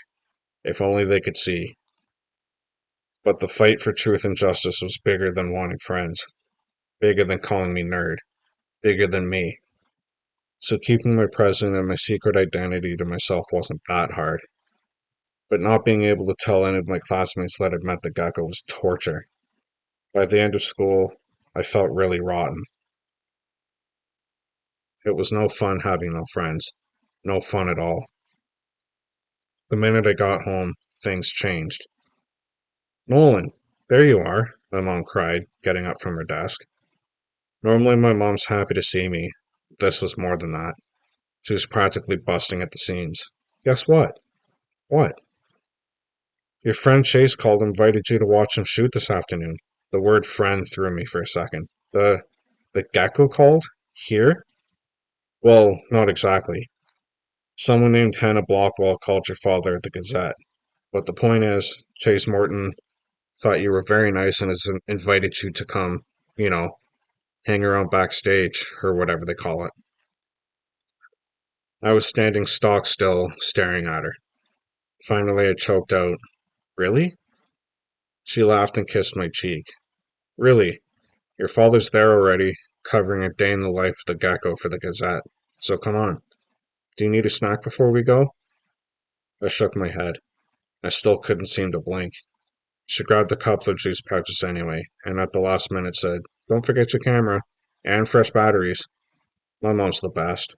Speaker 1: If only they could see. But the fight for truth and justice was bigger than wanting friends, bigger than calling me nerd, bigger than me. So keeping my present and my secret identity to myself wasn't that hard. But not being able to tell any of my classmates that I'd met the Gecko was torture. By the end of school, I felt really rotten. It was no fun having no friends. No fun at all. The minute I got home, things changed. "Nolan, there you are," my mom cried, getting up from her desk. Normally my mom's happy to see me. This was more than that. She was practically busting at the seams. "Guess what?" "What?" "Your friend Chase called and invited you to watch him shoot this afternoon." The word friend threw me for a second. The Gecko called? Here? Well, not exactly. Someone named Hannah Blockwell called your father at the Gazette. But the point is, Chase Morton thought you were very nice and has invited you to come, you know, hang around backstage, or whatever they call it. I was standing stock still, staring at her. Finally, I choked out, "Really?" She laughed and kissed my cheek. "Really? Your father's there already, covering a day in the life of the Gecko for the Gazette. So come on. Do you need a snack before we go?" I shook my head. I still couldn't seem to blink. She grabbed a couple of juice pouches anyway, and at the last minute said, "Don't forget your camera. And fresh batteries." My mom's the best.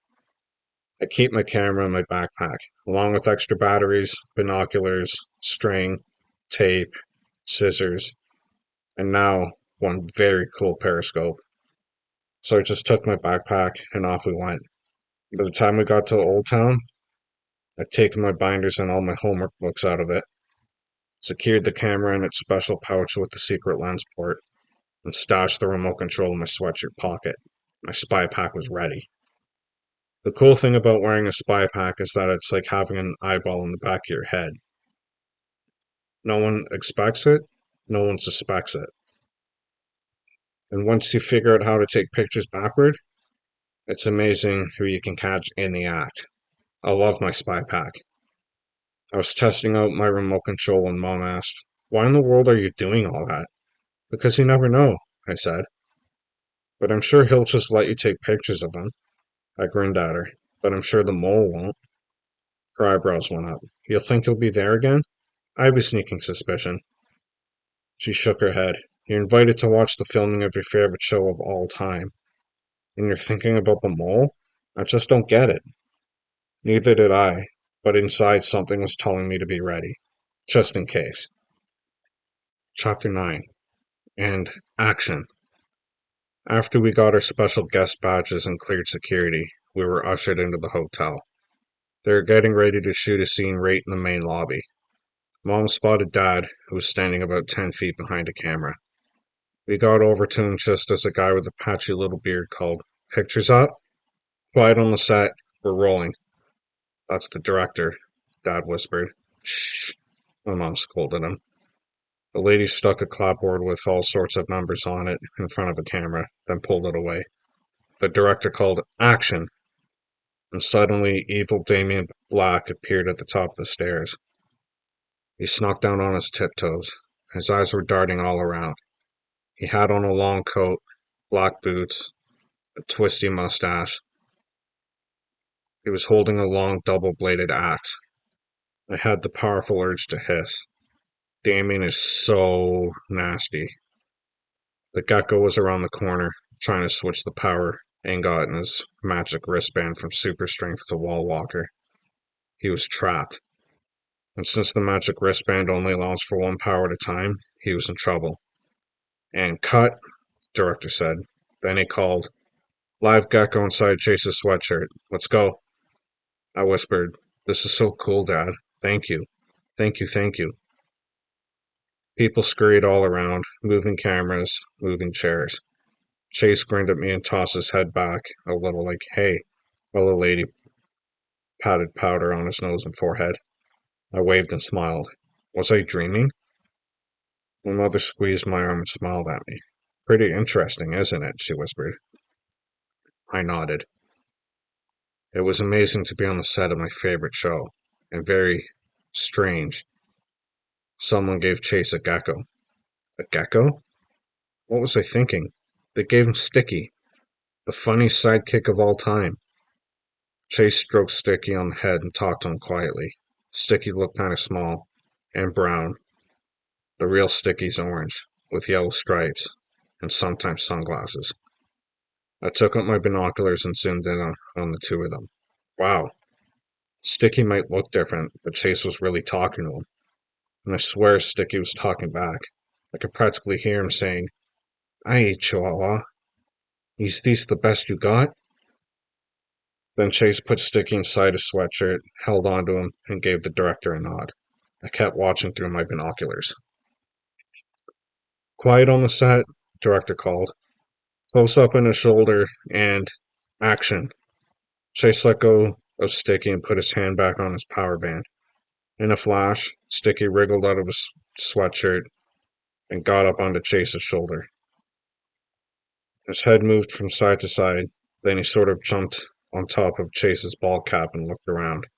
Speaker 1: I keep my camera in my backpack, along with extra batteries, binoculars, string, tape, scissors, and now one very cool periscope. So I just took my backpack and off we went. By the time we got to Old Town, I'd taken my binders and all my homework books out of it. secured the camera in its special pouch with the secret lens port, and stashed the remote control in my sweatshirt pocket. My spy pack was ready. The cool thing about wearing a spy pack is that it's like having an eyeball in the back of your head. No one expects it, no one suspects it. And once you figure out how to take pictures backward, it's amazing who you can catch in the act. I love my spy pack. I was testing out my remote control when Mom asked, "Why in the world are you doing all that?" "Because you never know," I said. "But I'm sure he'll just let you take pictures of him." I grinned at her. "But I'm sure the mole won't." Her eyebrows went up. "You'll think he'll be there again?" "I have a sneaking suspicion." She shook her head. "You're invited to watch the filming of your favorite show of all time, and you're thinking about the mole? I just don't get it." Neither did I, but inside something was telling me to be ready, just in case. Chapter 9. And action. After we got our special guest badges and cleared security, we were ushered into the hotel. They were getting ready to shoot a scene right in the main lobby. Mom spotted Dad, who was standing about 10 feet behind a camera. We got over to him just as a guy with a patchy little beard called, "Pictures up?" "Quiet on the set. We're rolling." "That's the director," Dad whispered. "Shh," my mom scolded him. The lady stuck a clapboard with all sorts of numbers on it in front of a camera, then pulled it away. The director called, "Action!" And suddenly evil Damien Black appeared at the top of the stairs. He snuck down on his tiptoes. His eyes were darting all around. He had on a long coat, black boots, a twisty mustache. He was holding a long double-bladed axe. I had the powerful urge to hiss. Damien is so nasty. The gecko was around the corner, trying to switch the power ingot in his magic wristband from super strength to wall walker. He was trapped. And since the magic wristband only allows for one power at a time, he was in trouble. "And cut," the director said. Then he called, "Live gecko inside Chase's sweatshirt. Let's go." I whispered, "This is so cool, Dad. Thank you. Thank you, thank you." People scurried all around, moving cameras, moving chairs. Chase grinned at me and tossed his head back a little like, "Hey," while a lady patted powder on his nose and forehead. I waved and smiled. Was I dreaming? My mother squeezed my arm and smiled at me. "Pretty interesting, isn't it?" she whispered. I nodded. It was amazing to be on the set of my favorite show, and very strange. Someone gave Chase a gecko. A gecko? What was I thinking? They gave him Sticky, the funniest sidekick of all time. Chase stroked Sticky on the head and talked to him quietly. Sticky looked kind of small and brown. The real Sticky's orange, with yellow stripes, and sometimes sunglasses. I took out my binoculars and zoomed in on the two of them. Wow, Sticky might look different, but Chase was really talking to him. And I swear Sticky was talking back. I could practically hear him saying, "Aye, Chihuahua, is this the best you got?" Then Chase put Sticky inside his sweatshirt, held onto him, and gave the director a nod. I kept watching through my binoculars. "Quiet on the set," the director called. "Close up on his shoulder, and action." Chase let go of Sticky and put his hand back on his power band. In a flash, Sticky wriggled out of his sweatshirt and got up onto Chase's shoulder. His head moved from side to side, then he sort of jumped on top of Chase's ball cap and looked around.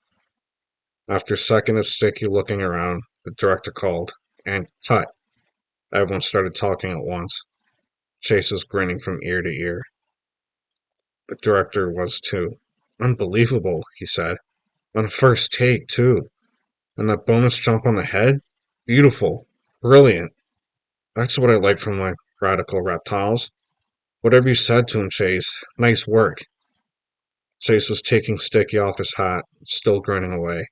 Speaker 1: After a second of Sticky looking around, the director called, and cut. Everyone started talking at once. Chase was grinning from ear to ear. The director was too. "Unbelievable," he said. "On a first take, too. And that bonus jump on the head? Beautiful. Brilliant. That's what I like from my radical reptiles. Whatever you said to him, Chase. Nice work." Chase was taking Sticky off his hat, still grinning away.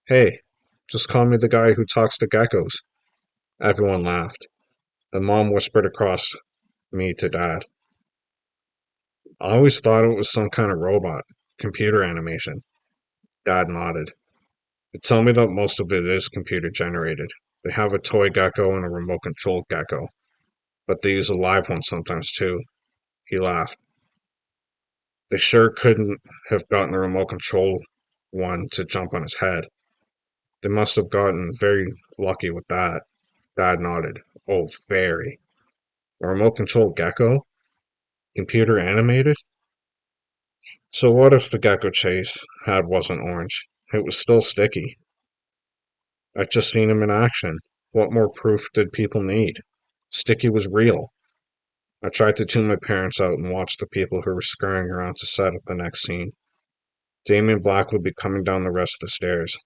Speaker 1: "Hey, just call me the guy who talks to geckos." Everyone laughed. And Mom whispered across me to Dad, "I always thought it was some kind of robot, computer animation." Dad nodded. "They tell me that most of it is computer generated, They have a toy gecko and a remote-controlled gecko, but they use a live one sometimes too. He laughed. They sure couldn't have gotten the remote-control one to jump on his head. They must have gotten very lucky with that. Dad nodded. Oh, very. A remote-controlled gecko? Computer animated? So what if the gecko Chase had wasn't orange? It was still sticky. I'd just seen him in action. What more proof did people need? Sticky was real. I tried to tune my parents out and watch the people who were scurrying around to set up the next scene. Damien Black would be coming down the rest of the stairs.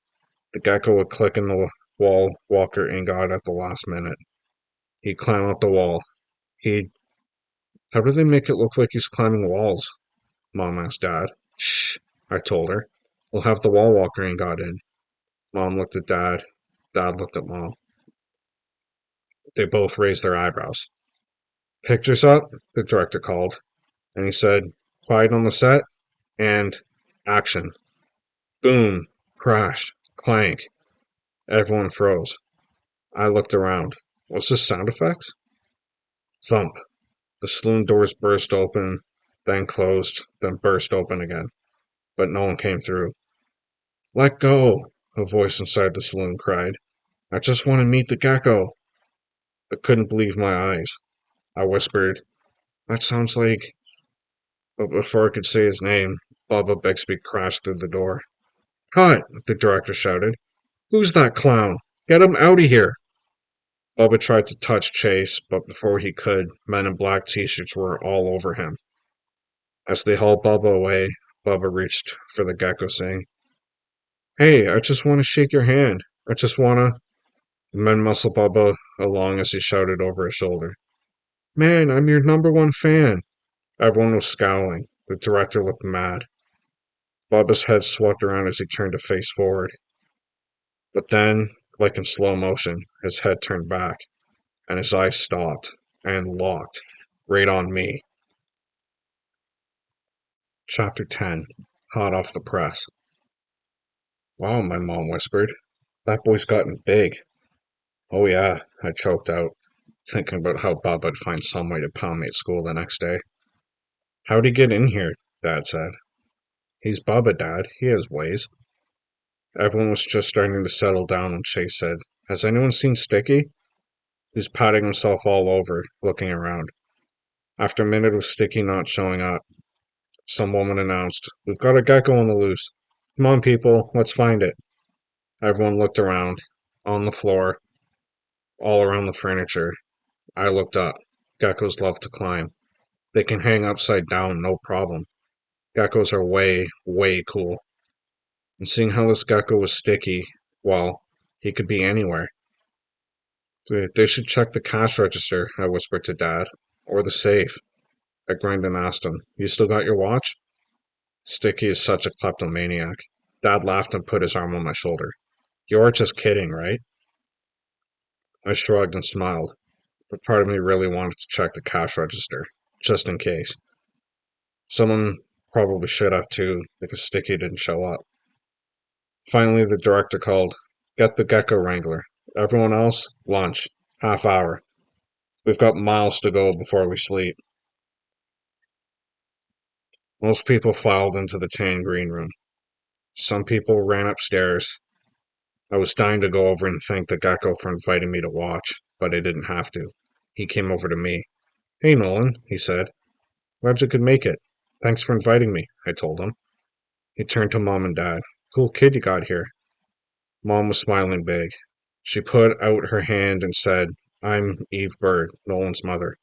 Speaker 1: The gecko would click in the wall Walker ingot at the last minute. He'd climb up the wall. He'd... How do they make it look like he's climbing walls? Mom asked Dad. Shh, I told her. We'll have the wall Walker ingot in. Mom looked at Dad. Dad looked at Mom. They both raised their eyebrows. Pictures up, the director called, and he said, quiet on the set, and action. Boom, crash, clank. Everyone froze. I looked around. Was this sound effects? Thump. The saloon doors burst open, then closed, then burst open again. But no one came through. Let go, a voice inside the saloon cried. I just want to meet the gecko. I couldn't believe my eyes. I whispered, that sounds like... But before I could say his name, Bubba Bixby crashed through the door. Cut! The director shouted. Who's that clown? Get him out of here! Bubba tried to touch Chase, but before he could, men in black t-shirts were all over him. As they hauled Bubba away, Bubba reached for the gecko, saying, Hey, I just want to shake your hand. I just want to... The men muscled Bubba along as he shouted over his shoulder. Man, I'm your #1 fan. Everyone was scowling. The director looked mad. Bubba's head swept around as he turned to face forward. But then, like in slow motion, his head turned back, and his eyes stopped and locked right on me. Chapter 10. Hot off the press. Wow, my mom whispered. That boy's gotten big. Oh yeah, I choked out, thinking about how Bubba would find some way to pound me at school the next day. How'd he get in here? Dad said. He's Bubba, Dad. He has ways. Everyone was just starting to settle down when Chase said, Has anyone seen Sticky? He was patting himself all over, looking around. After a minute of Sticky not showing up, some woman announced, We've got a gecko on the loose. Come on, people, let's find it. Everyone looked around, on the floor, all around the furniture. I looked up. Geckos love to climb. They can hang upside down, no problem. Geckos are way, way cool. And seeing how this gecko was sticky, well, he could be anywhere. They should check the cash register, I whispered to Dad. Or the safe. I grinned and asked him, You still got your watch? Sticky is such a kleptomaniac. Dad laughed and put his arm on my shoulder. You're just kidding, right? I shrugged and smiled, but part of me really wanted to check the cash register, just in case. Someone probably should have too, because Sticky didn't show up. Finally, the director called, Get the gecko wrangler. Everyone else, lunch. Half hour. We've got miles to go before we sleep. Most people filed into the tan green room. Some people ran upstairs. I was dying to go over and thank the gecko for inviting me to watch, but I didn't have to. He came over to me. Hey, Nolan, he said. Glad you could make it. Thanks for inviting me, I told him. He turned to Mom and Dad. Cool kid you got here. Mom was smiling big. She put out her hand and said, I'm Eve Bird, Nolan's mother.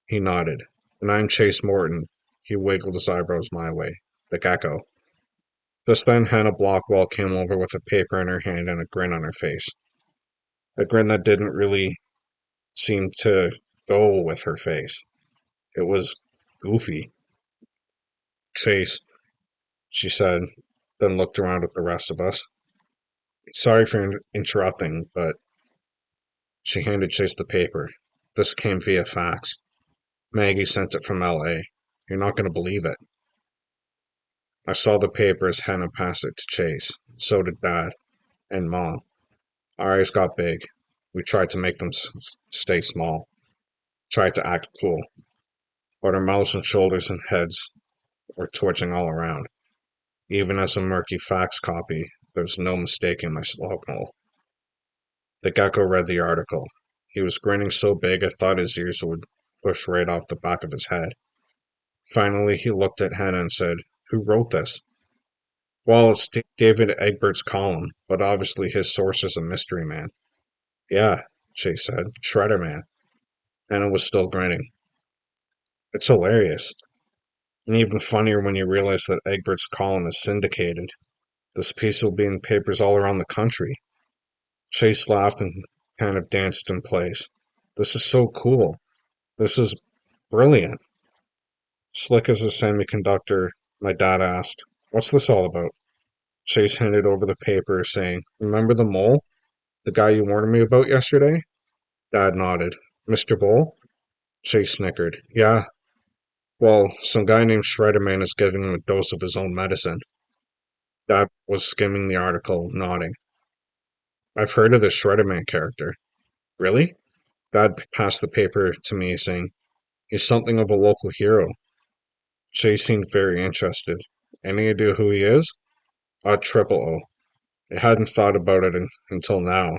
Speaker 1: He nodded. And I'm Chase Morton. He wiggled his eyebrows my way. The gecko. Just then Hannah Blockwell came over with a paper in her hand and a grin on her face. A grin that didn't really seem to go with her face. It was goofy. Chase, she said, then looked around at the rest of us. Sorry for interrupting, but she handed Chase the paper. This came via fax. Maggie sent it from L.A. You're not going to believe it. I saw the paper as Hannah passed it to Chase. So did Dad and Mom. Our eyes got big. We tried to make them stay small, tried to act cool, but our mouths and shoulders and heads were twitching all around. Even as a murky fax copy, there was no mistaking my slug mole. The gecko read the article. He was grinning so big I thought his ears would push right off the back of his head. Finally, he looked at Hannah and said, "Who wrote this?" "Well, it's David Egbert's column, but obviously his source is a mystery man." "Yeah," Chase said, "Shredderman." Hannah was still grinning. "It's hilarious. And even funnier when you realize that Egbert's column is syndicated. This piece will be in papers all around the country." Chase laughed and kind of danced in place. "This is so cool. This is brilliant." Slick as a semiconductor, my dad asked, "What's this all about?" Chase handed over the paper, saying, "Remember the mole? The guy you warned me about yesterday?" Dad nodded. "Mr. Bull?" Chase snickered. "Yeah. Well, some guy named Shredderman is giving him a dose of his own medicine." Dad was skimming the article, nodding. "I've heard of this Shredderman character." "Really?" Dad passed the paper to me, saying, "He's something of a local hero." Chase seemed very interested. "Any idea who he is?" Triple O. I hadn't thought about it until now.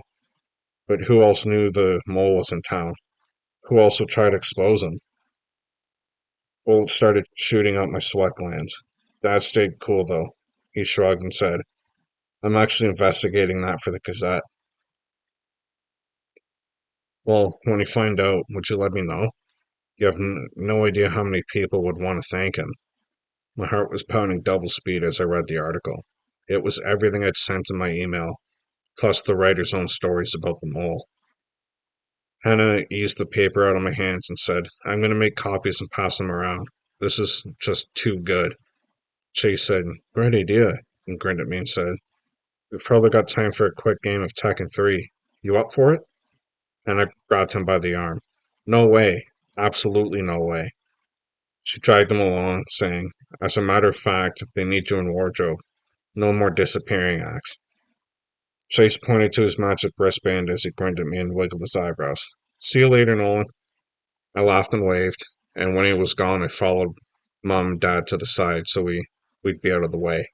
Speaker 1: But who else knew the mole was in town? Who also tried to expose him? Bullets started shooting up my sweat glands. Dad stayed cool, though. He shrugged and said, "I'm actually investigating that for the Gazette." "Well, when you find out, would you let me know?" You have no idea how many people would want to thank him. My heart was pounding double speed as I read the article. It was everything I'd sent in my email, plus the writer's own stories about the mole. Hannah eased the paper out of my hands and said, "I'm going to make copies and pass them around. This is just too good." Chase said, "Great idea," and grinned at me and said, "We've probably got time for a quick game of Tekken 3. You up for it?" And I grabbed him by the arm. "No way. Absolutely no way." She dragged him along, saying, "As a matter of fact, they need you in wardrobe. No more disappearing acts." Chase pointed to his magic wristband as he grinned at me and wiggled his eyebrows. "See you later, Nolan." I laughed and waved, and when he was gone, I followed Mom and Dad to the side so we'd be out of the way.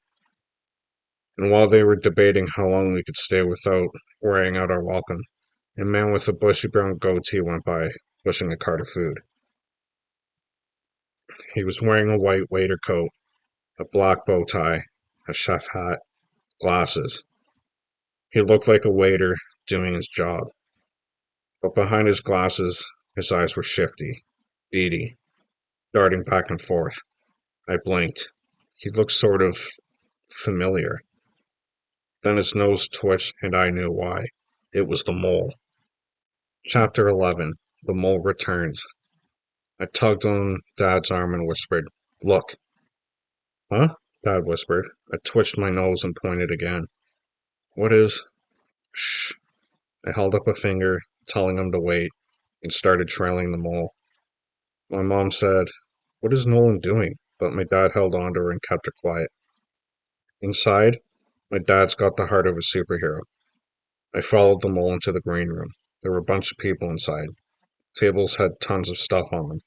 Speaker 1: And while they were debating how long we could stay without wearing out our welcome, a man with a bushy brown goatee went by, pushing a cart of food. He was wearing a white waiter coat, a black bow tie, a chef hat, glasses. He looked like a waiter doing his job, but behind his glasses, his eyes were shifty, beady, darting back and forth. I blinked. He looked sort of familiar. Then his nose twitched, and I knew why. It was the mole. Chapter 11. The Mole Returns. I tugged on Dad's arm and whispered, "Look." "Huh?" Dad whispered. I twitched my nose and pointed again. "What is—" "Shh." I held up a finger, telling him to wait, and started trailing the mole. My mom said, "What is Nolan doing?" But my dad held on to her and kept her quiet. Inside, my dad's got the heart of a superhero. I followed the mole into the green room. There were a bunch of people inside. Tables had tons of stuff on them.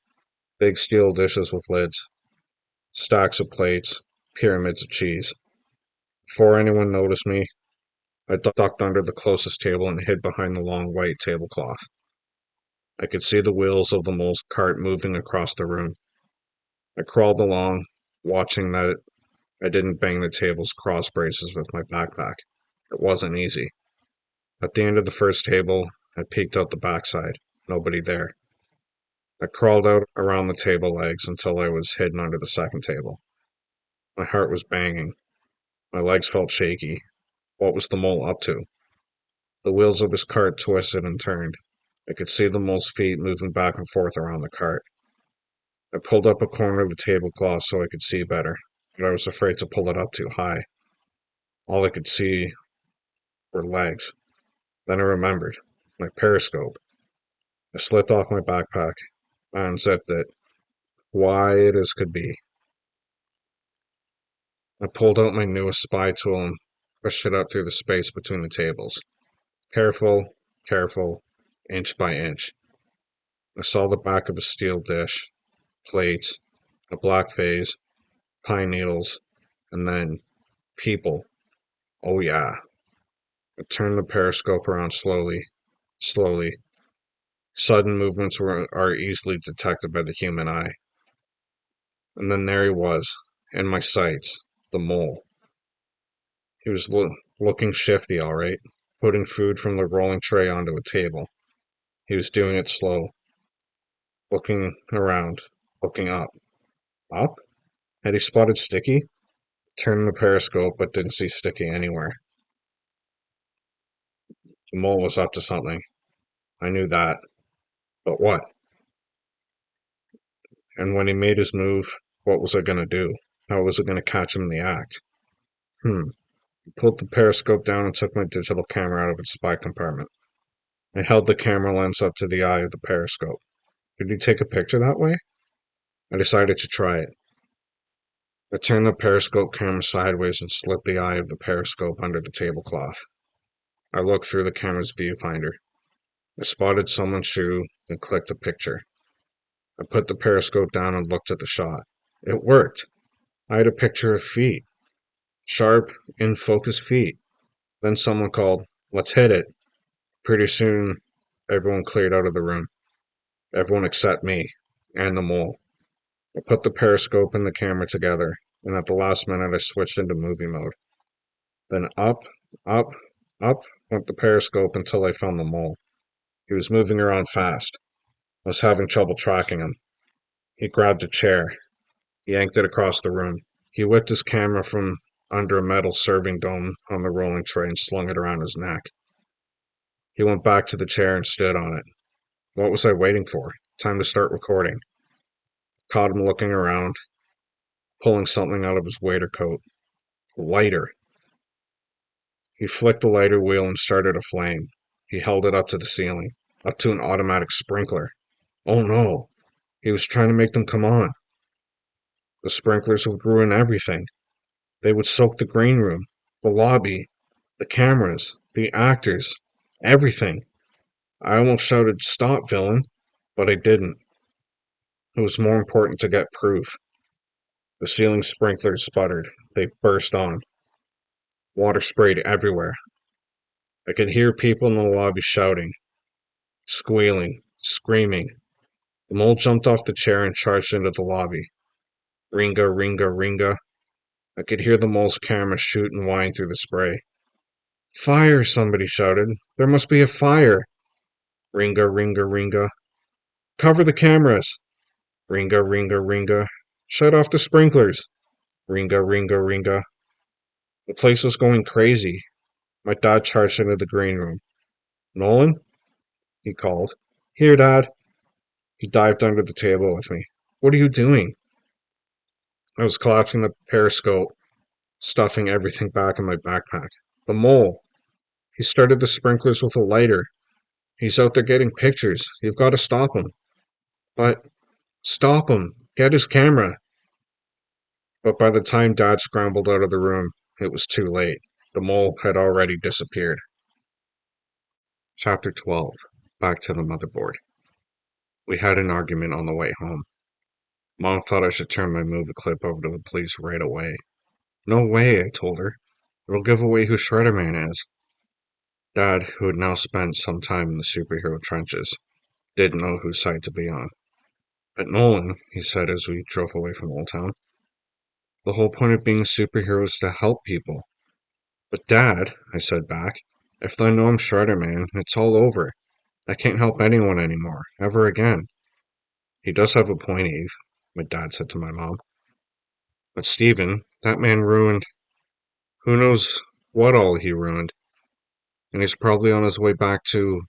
Speaker 1: Big steel dishes with lids. Stacks of plates. Pyramids of cheese. Before anyone noticed me, I ducked under the closest table and hid behind the long white tablecloth. I could see the wheels of the mole's cart moving across the room. I crawled along, watching that I didn't bang the table's cross braces with my backpack. It wasn't easy. At the end of the first table, I peeked out the backside. Nobody there. I crawled out around the table legs until I was hidden under the second table. My heart was banging. My legs felt shaky. What was the mole up to? The wheels of his cart twisted and turned. I could see the mole's feet moving back and forth around the cart. I pulled up a corner of the tablecloth so I could see better, but I was afraid to pull it up too high. All I could see were legs. Then I remembered. My periscope. I slipped off my backpack. I unzipped it. Wide as could be. I pulled out my newest spy tool and pushed it up through the space between the tables. Careful, careful, inch by inch. I saw the back of a steel dish, plates, a black vase, pine needles, and then people. Oh yeah. I turned the periscope around slowly, slowly. Sudden movements are easily detected by the human eye. And then there he was, in my sights, the mole. He was looking shifty, all right, putting food from the rolling tray onto a table. He was doing it slow, looking around, looking up. Up? Had he spotted Sticky? Turned the periscope, but didn't see Sticky anywhere. The mole was up to something. I knew that. But what? And when he made his move, what was I going to do? How was I going to catch him in the act? I pulled the periscope down and took my digital camera out of its spy compartment. I held the camera lens up to the eye of the periscope. Could you take a picture that way? I decided to try it. I turned the periscope camera sideways and slipped the eye of the periscope under the tablecloth. I looked through the camera's viewfinder. I spotted someone's shoe, then clicked a picture. I put the periscope down and looked at the shot. It worked. I had a picture of feet. Sharp, in-focus feet. Then someone called, "Let's hit it." Pretty soon, everyone cleared out of the room. Everyone except me, and the mole. I put the periscope and the camera together, and at the last minute I switched into movie mode. Then up, up, up went the periscope until I found the mole. He was moving around fast. I was having trouble tracking him. He grabbed a chair. He yanked it across the room. He whipped his camera from under a metal serving dome on the rolling tray and slung it around his neck. He went back to the chair and stood on it. What was I waiting for? Time to start recording. Caught him looking around, pulling something out of his waiter coat. A lighter. He flicked the lighter wheel and started a flame. He held it up to the ceiling, up to an automatic sprinkler. Oh no! He was trying to make them come on. The sprinklers would ruin everything. They would soak the green room, the lobby, the cameras, the actors, everything. I almost shouted, "Stop, villain," but I didn't. It was more important to get proof. The ceiling sprinklers sputtered. They burst on. Water sprayed everywhere. I could hear people in the lobby shouting, squealing, screaming. The mole jumped off the chair and charged into the lobby. Ringa, ringa, ringa. I could hear the mole's camera shoot and whine through the spray. Fire! Somebody shouted. There must be a fire! Ringa, ringa, ringa. Cover the cameras! Ringa, ringa, ringa. Shut off the sprinklers! Ringa, ringa, ringa. The place was going crazy. My dad charged into the green room. Nolan? He called. Here, Dad. He dived under the table with me. What are you doing? I was collapsing the periscope, stuffing everything back in my backpack. The mole. He started the sprinklers with a lighter. He's out there getting pictures. You've got to stop him. But stop him. Get his camera. But by the time Dad scrambled out of the room, it was too late. The mole had already disappeared. Chapter 12. Back to the motherboard. We had an argument on the way home. Mom thought I should turn my movie clip over to the police right away. No way, I told her. It'll give away who Shredderman is. Dad, who had now spent some time in the superhero trenches, didn't know whose side to be on. But Nolan, he said as we drove away from Old Town, the whole point of being a superhero is to help people. But Dad, I said back, if I know I'm Shredderman, it's all over. I can't help anyone anymore, ever again. He does have a point, Eve, my dad said to my mom. But Stephen, that man ruined... Who knows what all he ruined. And he's probably on his way back to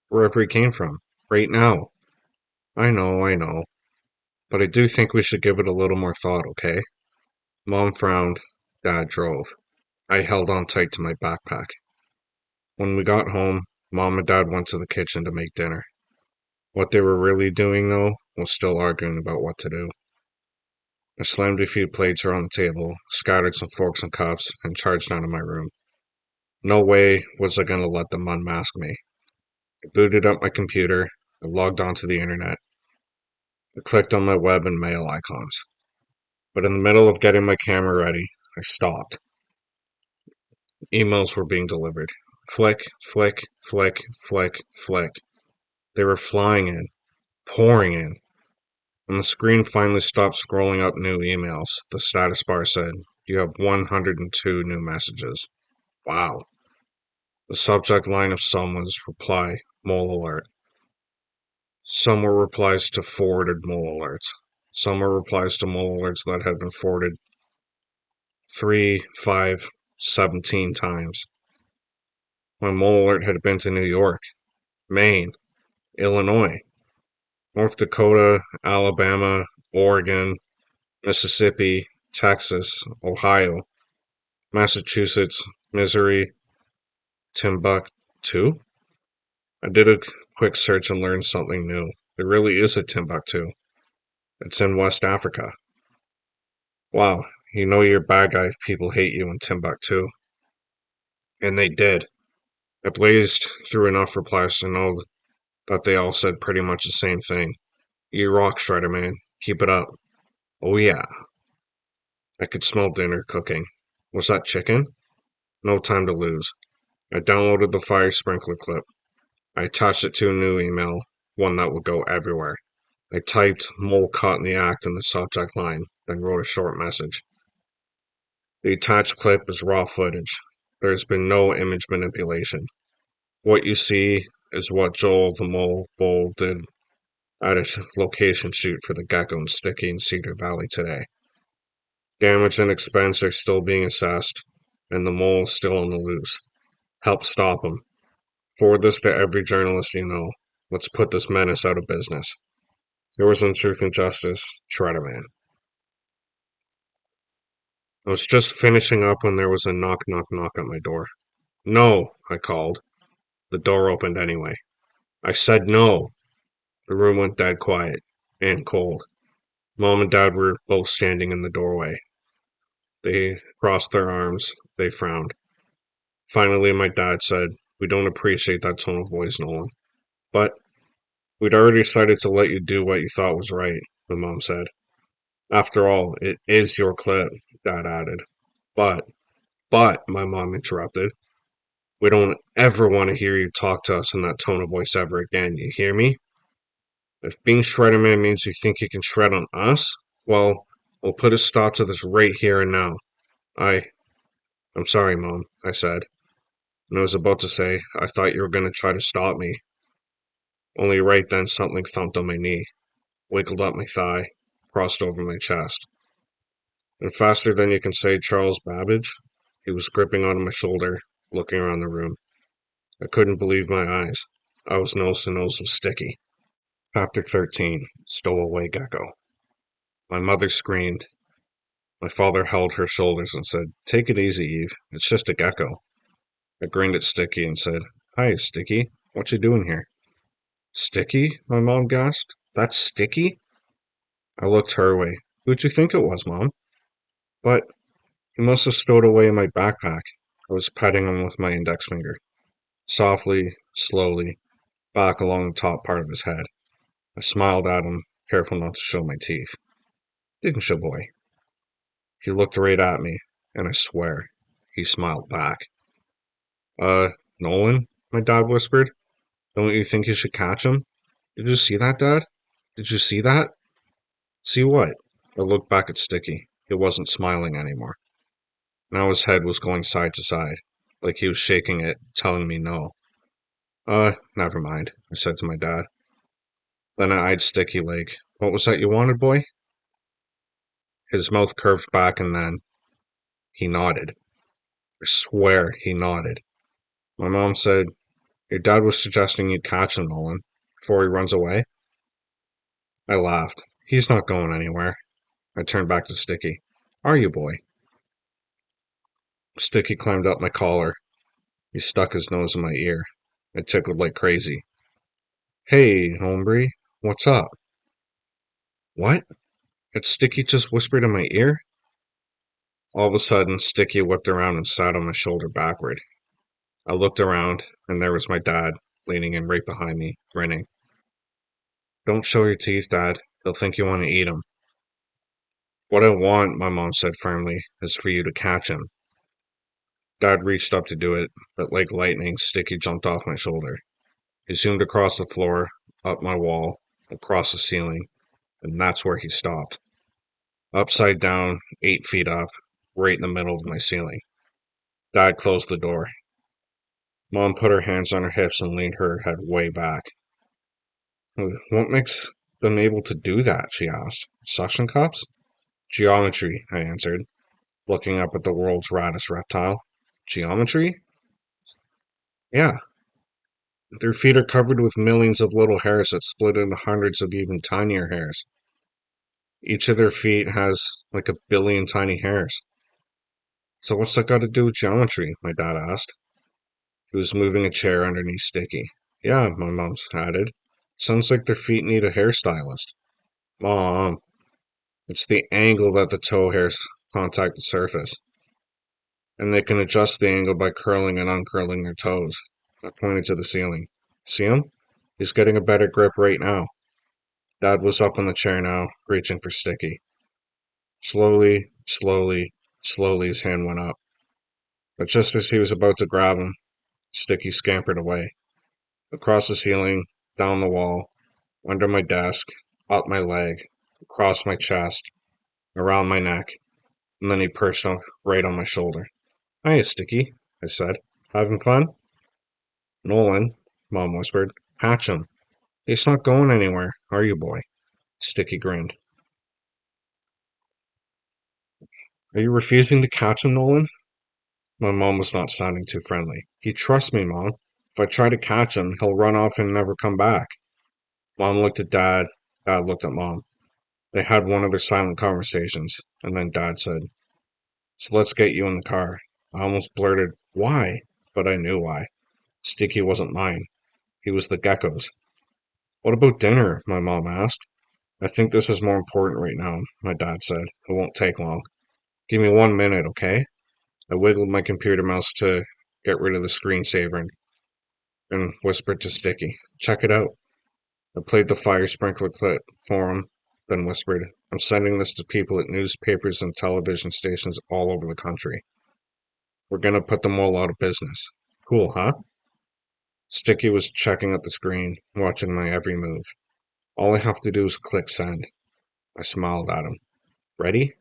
Speaker 1: wherever he came from, right now. I know. But I do think we should give it a little more thought, okay? Mom frowned. Dad drove. I held on tight to my backpack. When we got home, Mom and Dad went to the kitchen to make dinner. What they were really doing, though, was still arguing about what to do. I slammed a few plates around the table, scattered some forks and cups, and charged out of my room. No way was I going to let them unmask me. I booted up my computer. I logged onto the internet. I clicked on my web and mail icons. But in the middle of getting my camera ready, I stopped. Emails were being delivered. Flick, flick, flick, flick, flick. They were flying in, pouring in. When the screen finally stopped scrolling up new emails, the status bar said, "You have 102 new messages." Wow. The subject line of some was reply, mole alert. Some were replies to forwarded mole alerts. Some were replies to mole alerts that had been forwarded 3, 5, 17 times. My mole alert had been to New York, Maine, Illinois, North Dakota, Alabama, Oregon, Mississippi, Texas, Ohio, Massachusetts, Missouri, Timbuktu. I did a quick search and learned something new. There really is a Timbuktu. It's in West Africa. Wow, you know you're a bad guy if people hate you in Timbuktu. And they did. I blazed through enough replies to know that they all said pretty much the same thing. You rock, Shredderman. Keep it up. Oh yeah. I could smell dinner cooking. Was that chicken? No time to lose. I downloaded the fire sprinkler clip. I attached it to a new email, one that would go everywhere. I typed "mole caught in the act" in the subject line, then wrote a short message. The attached clip is raw footage. There has been no image manipulation. What you see is what Joel the Mole Bull did at a location shoot for the Gecko and Sticky in Cedar Valley today. Damage and expense are still being assessed, and the mole is still on the loose. Help stop him. Forward this to every journalist you know. Let's put this menace out of business. Yours in truth and justice, Shredderman. I was just finishing up when there was a knock, knock, knock at my door. No, I called. The door opened anyway. I said no. The room went dead quiet and cold. Mom and Dad were both standing in the doorway. They crossed their arms. They frowned. Finally, my dad said, "We don't appreciate that tone of voice, Nolan. But we'd already decided to let you do what you thought was right," my mom said. "After all, it is your clip," Dad added. But, my mom interrupted, "we don't ever want to hear you talk to us in that tone of voice ever again, you hear me? If being Shredderman means you think you can shred on us, well, we'll put a stop to this right here and now." I'm sorry, Mom, I said, and I was about to say, "I thought you were going to try to stop me." Only right then something thumped on my knee, wiggled up my thigh, crossed over my chest. And faster than you can say Charles Babbage, he was gripping onto my shoulder, looking around the room. I couldn't believe my eyes. I was nose to nose with Sticky. Chapter 13, Stowaway Gecko. My mother screamed. My father held her shoulders and said, "Take it easy, Eve. It's just a gecko." I grinned at Sticky and said, "Hi, Sticky. What you doing here?" "Sticky?" my mom gasped. "That's Sticky?" I looked her way. "Who'd you think it was, Mom?" "But he must have stowed away in my backpack." I was petting him with my index finger, softly, slowly, back along the top part of his head. I smiled at him, careful not to show my teeth. "Didn't you, boy?" He looked right at me, and I swear, he smiled back. Nolan?" my dad whispered. "Don't you think you should catch him?" "Did you see that, Dad? Did you see that?" "See what?" I looked back at Sticky. He wasn't smiling anymore. Now his head was going side to side, like he was shaking it, telling me no. Never mind," I said to my dad. Then I eyed Sticky like, "What was that you wanted, boy?" His mouth curved back and then he nodded. I swear he nodded. My mom said, "Your dad was suggesting you catch him, Nolan, before he runs away." I laughed. "He's not going anywhere." I turned back to Sticky. "Are you, boy?" Sticky climbed up my collar. He stuck his nose in my ear. It tickled like crazy. "Hey, hombre, what's up?" "What?" Had Sticky just whispered in my ear? All of a sudden, Sticky whipped around and sat on my shoulder backward. I looked around, and there was my dad, leaning in right behind me, grinning. Don't show your teeth, Dad. They'll think you want to eat 'em. What I want, my mom said firmly, is for you to catch him. Dad reached up to do it, but like lightning, Sticky jumped off my shoulder. He zoomed across the floor, up my wall, across the ceiling, and that's where he stopped. Upside down, 8 feet up, right in the middle of my ceiling. Dad closed the door. Mom put her hands on her hips and leaned her head way back. What makes them able to do that? She asked. Suction cups? Geometry, I answered, looking up at the world's raddest reptile. Geometry? Yeah. Their feet are covered with millions of little hairs that split into hundreds of even tinier hairs. Each of their feet has like a billion tiny hairs. So what's that got to do with geometry? My dad asked. He was moving a chair underneath Sticky. Yeah, my mom added. Sounds like their feet need a hairstylist. Mom, it's the angle that the toe hairs contact the surface. And they can adjust the angle by curling and uncurling their toes. I pointed to the ceiling. See him? He's getting a better grip right now. Dad was up on the chair now, reaching for Sticky. Slowly, slowly, slowly his hand went up. But just as he was about to grab him, Sticky scampered away. Across the ceiling, down the wall, under my desk, up my leg, across my chest, around my neck, and then he perched up right on my shoulder. Hiya, Sticky, I said. Having fun? Nolan, Mom whispered. Hatch him. He's not going anywhere, are you, boy? Sticky grinned. Are you refusing to catch him, Nolan? My mom was not sounding too friendly. He trusts me, Mom. If I try to catch him, he'll run off and never come back. Mom looked at Dad. Dad looked at Mom. They had one of their silent conversations, and then Dad said, So let's get you in the car. I almost blurted, Why? But I knew why. Sticky wasn't mine. He was the gecko's. What about dinner? My mom asked. I think this is more important right now, my dad said. It won't take long. Give me 1 minute, okay? I wiggled my computer mouse to get rid of the screensaver and whispered to Sticky, Check it out. I played the fire sprinkler clip for him, then whispered, I'm sending this to people at newspapers and television stations all over the country. We're gonna put them all out of business. Cool, huh? Sticky was checking at the screen, watching my every move. All I have to do is click send. I smiled at him. Ready?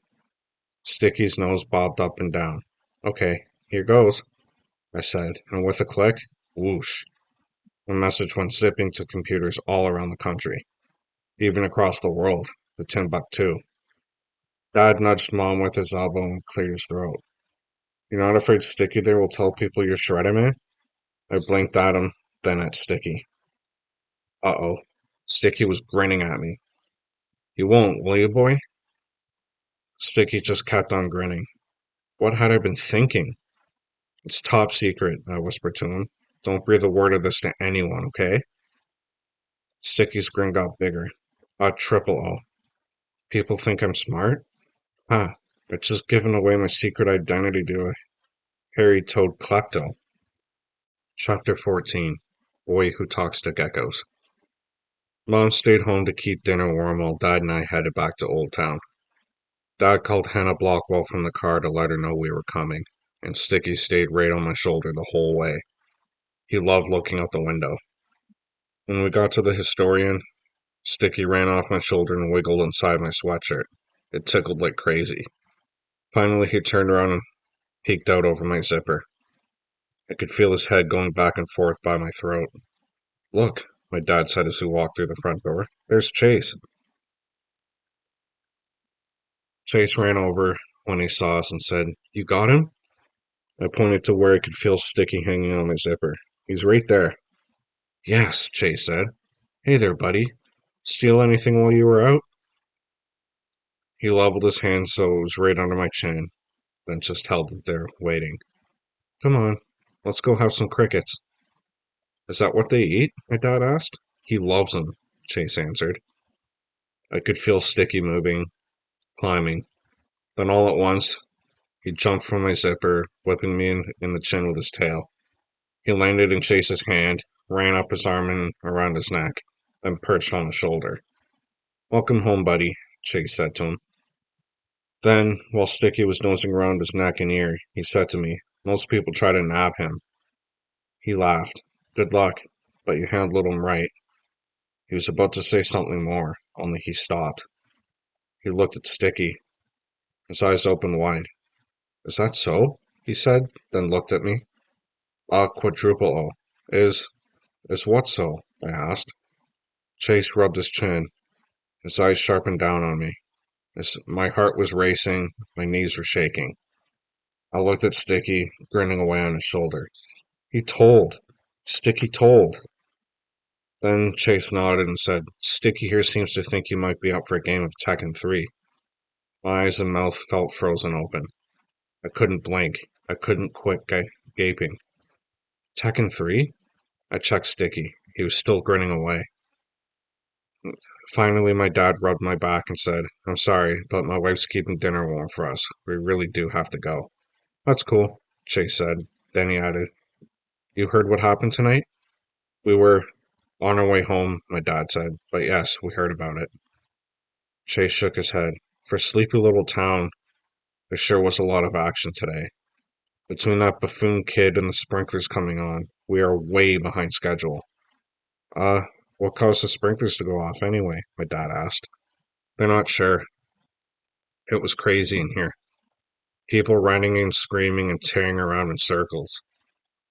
Speaker 1: Sticky's nose bobbed up and down. Okay, here goes, I said, and with a click, whoosh, the message went zipping to computers all around the country, even across the world, to Timbuktu. Dad nudged Mom with his elbow and cleared his throat. You're not afraid Sticky there will tell people you're Shredderman? I blinked at him, then at Sticky. Uh-oh. Sticky was grinning at me. You won't, will you, boy? Sticky just kept on grinning. What had I been thinking? It's top secret, I whispered to him. Don't breathe a word of this to anyone, okay? Sticky's grin got bigger. A triple O. People think I'm smart? Huh. It's just giving away my secret identity to a hairy-toed klepto. Chapter 14. Boy Who Talks to Geckos. Mom stayed home to keep dinner warm while Dad and I headed back to Old Town. Dad called Hannah Blockwell from the car to let her know we were coming, and Sticky stayed right on my shoulder the whole way. He loved looking out the window. When we got to the Historian, Sticky ran off my shoulder and wiggled inside my sweatshirt. It tickled like crazy. Finally, he turned around and peeked out over my zipper. I could feel his head going back and forth by my throat. Look, my dad said as we walked through the front door. There's Chase. Chase ran over when he saw us and said, You got him? I pointed to where I could feel Sticky hanging on my zipper. He's right there. Yes, Chase said. Hey there, buddy. Steal anything while you were out? He leveled his hand so it was right under my chin, then just held it there, waiting. Come on, let's go have some crickets. Is that what they eat? My dad asked. He loves them, Chase answered. I could feel Sticky moving, climbing. Then all at once, he jumped from my zipper, whipping me in the chin with his tail. He landed in Chase's hand, ran up his arm and around his neck, then perched on his shoulder. "Welcome home, buddy," Chase said to him. Then, while Sticky was nosing around his neck and ear, he said to me, "Most people try to nab him." He laughed. "Good luck, but you handled him right." He was about to say something more, only he stopped. He looked at Sticky. His eyes opened wide. "Is that so?" he said, then looked at me. Quadruple O. Is what so?" I asked. Chase rubbed his chin. His eyes sharpened down on me. My heart was racing, my knees were shaking. I looked at Sticky, grinning away on his shoulder. "He told. Sticky told." Then Chase nodded and said, "Sticky here seems to think you might be up for a game of Tekken 3. My eyes and mouth felt frozen open. I couldn't blink. I couldn't quit gaping. "Tekken 3? I checked Sticky. He was still grinning away. Finally, my dad rubbed my back and said, "I'm sorry, but my wife's keeping dinner warm for us. We really do have to go." "That's cool," Chase said. Then he added, "You heard what happened tonight?" "We were on our way home," my dad said, "but yes, we heard about it." Chase shook his head. For a sleepy little town, there sure was a lot of action today. Between that buffoon kid and the sprinklers coming on, we are way behind schedule. Uh, what caused the sprinklers to go off anyway?" my dad asked. "They're not sure. It was crazy in here. People running and screaming and tearing around in circles.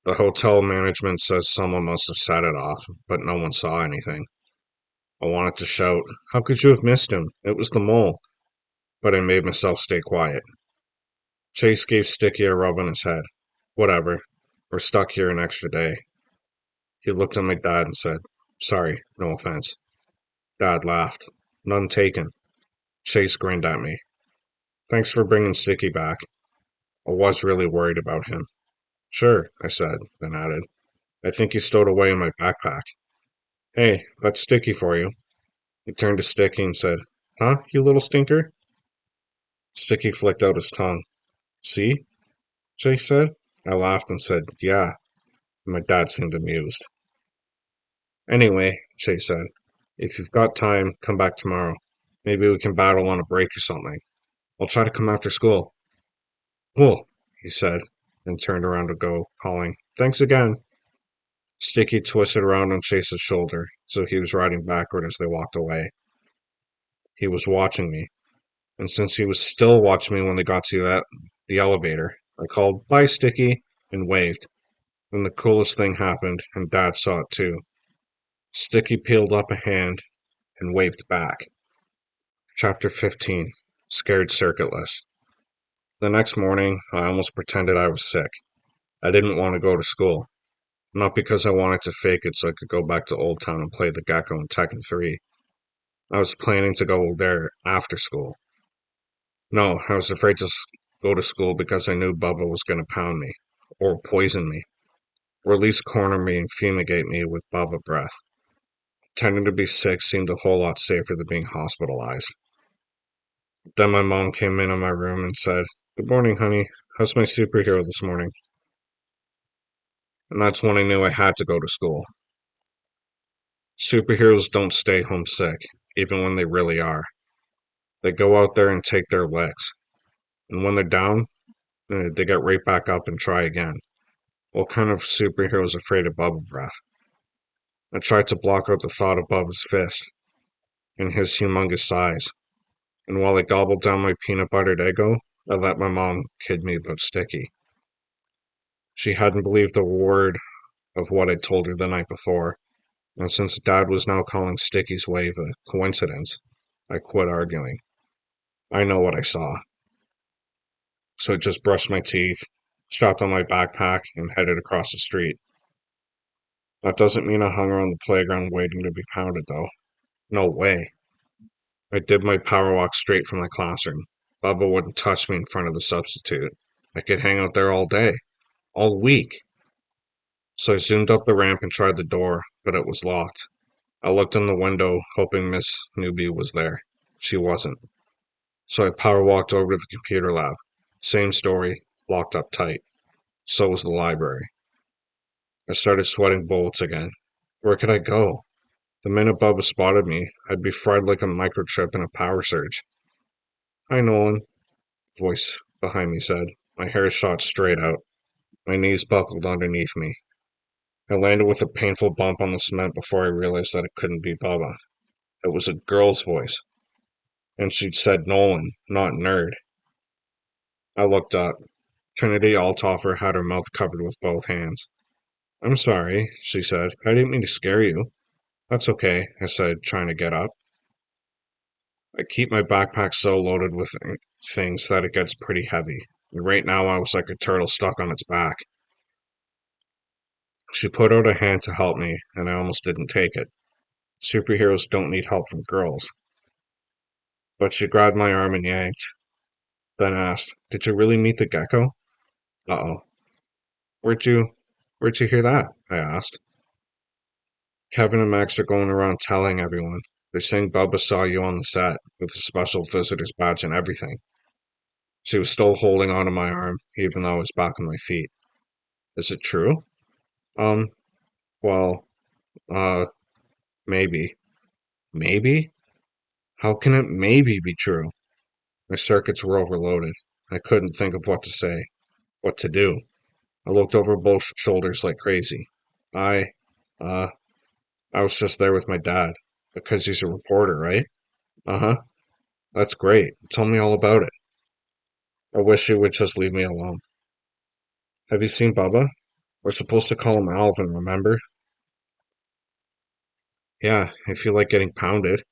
Speaker 1: The hotel management says someone must have set it off, but no one saw anything." I wanted to shout, "How could you have missed him? It was the mole." But I made myself stay quiet. Chase gave Sticky a rub on his head. "Whatever. We're stuck here an extra day." He looked at my dad and said, "Sorry, no offense." Dad laughed. "None taken." Chase grinned at me. "Thanks for bringing Sticky back. I was really worried about him." "Sure," I said, then added, "I think he stowed away in my backpack." "Hey, that's Sticky for you." He turned to Sticky and said, "Huh, you little stinker?" Sticky flicked out his tongue. "See?" Chase said. I laughed and said, "Yeah." My dad seemed amused. "Anyway," Chase said, "if you've got time, come back tomorrow. Maybe we can battle on a break or something. I'll try to come after school." "Cool," he said, and turned around to go, calling, "Thanks again." Sticky twisted around on Chase's shoulder, so he was riding backward as they walked away. He was watching me, and since he was still watching me when they got to the elevator, I called, "Bye, Sticky," and waved. Then the coolest thing happened, and Dad saw it too. Sticky peeled up a hand and waved back. Chapter 15. Scared Circuitless. The next morning, I almost pretended I was sick. I didn't want to go to school. Not because I wanted to fake it so I could go back to Old Town and play the Gecko in Tekken 3. I was planning to go there after school. No, I was afraid to go to school because I knew Bubba was going to pound me, or poison me, or at least corner me and fumigate me with Bubba breath. Pretending to be sick seemed a whole lot safer than being hospitalized. Then my mom came in my room and said, "Good morning, honey. How's my superhero this morning?" And that's when I knew I had to go to school. Superheroes don't stay home sick, even when they really are. They go out there and take their licks. And when they're down, they get right back up and try again. What kind of superhero is afraid of Bubba breath? I tried to block out the thought of Bubba's fist and his humongous size. And while I gobbled down my peanut buttered Eggo, I let my mom kid me about Sticky. She hadn't believed a word of what I'd told her the night before, and since Dad was now calling Sticky's wave a coincidence, I quit arguing. I know what I saw. So I just brushed my teeth, strapped on my backpack, and headed across the street. That doesn't mean I hung around the playground waiting to be pounded, though. No way. I did my power walk straight from the classroom. Bubba wouldn't touch me in front of the substitute. I could hang out there all day, all week. So I zoomed up the ramp and tried the door, but it was locked. I looked in the window, hoping Miss Newbie was there. She wasn't. So I power walked over to the computer lab. Same story, locked up tight. So was the library. I started sweating bullets again. Where could I go? The minute Bubba spotted me, I'd be fried like a microchip in a power surge. Hi, Nolan, voice behind me said. My hair shot straight out. My knees buckled underneath me. I landed with a painful bump on the cement before I realized that it couldn't be Bubba. It was a girl's voice, and she'd said Nolan, not nerd. I looked up. Trinity Althofer had her mouth covered with both hands. I'm sorry, she said. I didn't mean to scare you. That's okay, I said, trying to get up. I keep my backpack so loaded with things that it gets pretty heavy. And right now I was like a turtle stuck on its back. She put out a hand to help me, and I almost didn't take it. Superheroes don't need help from girls. But she grabbed my arm and yanked, then asked, Did you really meet the gecko? Uh-oh. Where'd you where'd you hear that? I asked. Kevin and Max are going around telling everyone. They're saying Bubba saw you on the set, with a special visitor's badge and everything. She was still holding onto my arm, even though I was back on my feet. Is it true? Um, well, uh, maybe. Maybe? How can it maybe be true? My circuits were overloaded. I couldn't think of what to say, what to do. I looked over both shoulders like crazy. I, uh, I was just there with my dad. Because he's a reporter, right? Uh-huh. That's great. Tell me all about it. I wish you would just leave me alone. Have you seen Bubba? We're supposed to call him Alvin, remember? Yeah, I feel like getting pounded.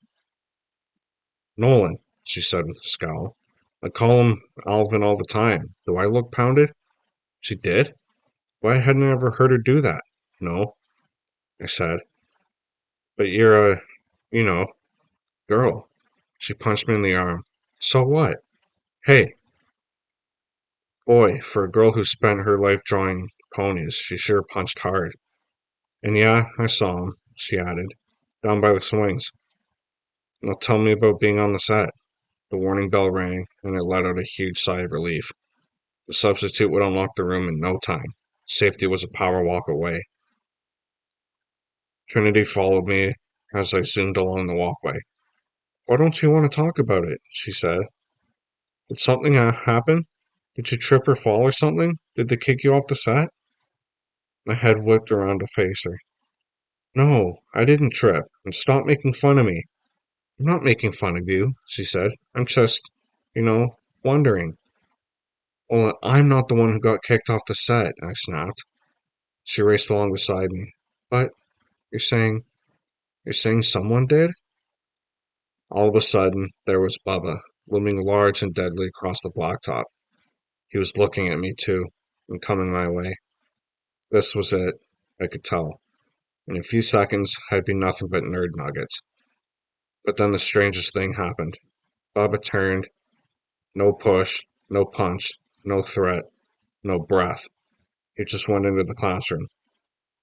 Speaker 1: Nolan, she said with a scowl. I call him Alvin all the time. Do I look pounded? She did? Why hadn't I ever heard her do that? No, I said. But you're a, you know, girl. She punched me in the arm. So what? Hey, boy, for a girl who spent her life drawing ponies, she sure punched hard. And yeah, I saw him, she added, down by the swings. Now tell me about being on the set. The warning bell rang, and I let out a huge sigh of relief. The substitute would unlock the room in no time. Safety was a power walk away. Trinity followed me as I zoomed along the walkway. Why don't you want to talk about it? She said. Did something happen? Did you trip or fall or something? Did they kick you off the set? My head whipped around to face her. No, I didn't trip, and stop making fun of me. I'm not making fun of you, she said. I'm just, you know, wondering. Well, I'm not the one who got kicked off the set, I snapped. She raced along beside me. But you're saying someone did? All of a sudden, there was Bubba, looming large and deadly across the blacktop. He was looking at me too, and coming my way. This was it, I could tell. In a few seconds, I'd be nothing but nerd nuggets. But then the strangest thing happened. Bubba turned. No push, no punch, no threat, no breath. He just went into the classroom.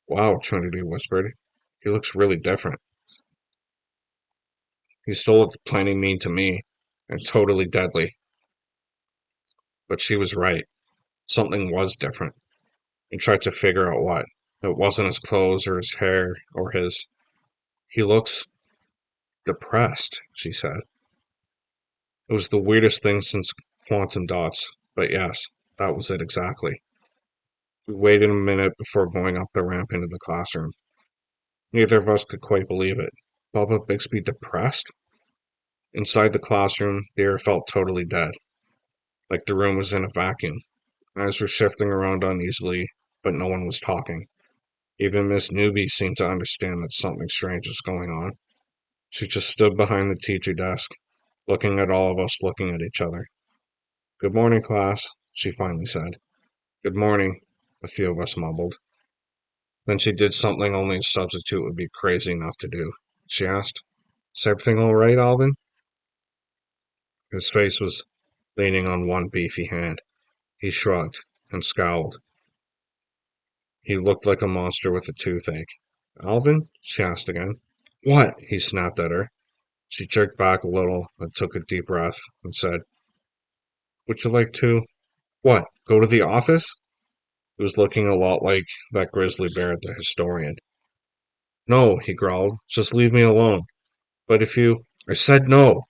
Speaker 1: Wow, Trinity whispered. He looks really different. He still looked plenty mean to me, and totally deadly. But she was right. Something was different. I tried to figure out what. It wasn't his clothes or his hair or his. He looks depressed, she said. It was the weirdest thing since quantum dots, but yes, that was it exactly. We waited a minute before going up the ramp into the classroom. Neither of us could quite believe it. Bubba Bixby depressed? Inside the classroom, the air felt totally dead, like the room was in a vacuum. Eyes were shifting around uneasily, but no one was talking. Even Miss Newby seemed to understand that something strange was going on. She just stood behind the teacher desk, looking at all of us looking at each other. Good morning, class, she finally said. Good morning, a few of us mumbled. Then she did something only a substitute would be crazy enough to do. She asked, Is everything all right, Alvin? His face was leaning on one beefy hand. He shrugged and scowled. He looked like a monster with a toothache. Alvin? She asked again. What? He snapped at her. She jerked back a little and took a deep breath and said, Would you like to, what, go to the office? He was looking a lot like that grizzly bear at the historian. No, he growled. Just leave me alone. But if you... I said no.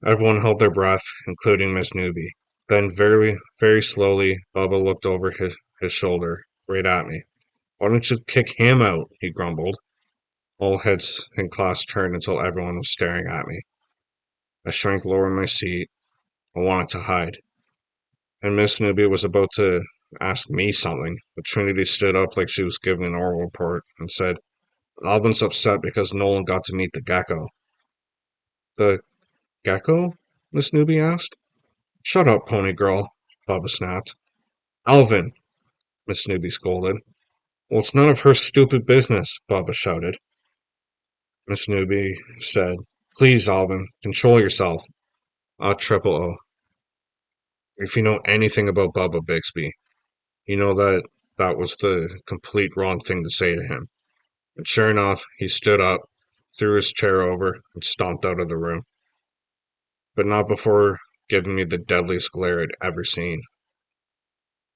Speaker 1: Everyone held their breath, including Miss Newby. Then, very slowly, Bubba looked over his shoulder, right at me. Why don't you kick him out? He grumbled. All heads in class turned until everyone was staring at me. I shrank lower in my seat. I wanted to hide. And Miss Newby was about to ask me something, but Trinity stood up like she was giving an oral report and said, Alvin's upset because Nolan got to meet the gecko. The gecko? Miss Newby asked. Shut up, pony girl, Bubba snapped. Alvin, Miss Newby scolded. Well, it's none of her stupid business, Bubba shouted. Miss Newby said, Please, Alvin, control yourself. Triple O. If you know anything about Bubba Bixby, you know that that was the complete wrong thing to say to him. And sure enough, he stood up, threw his chair over, and stomped out of the room. But not before giving me the deadliest glare I'd ever seen.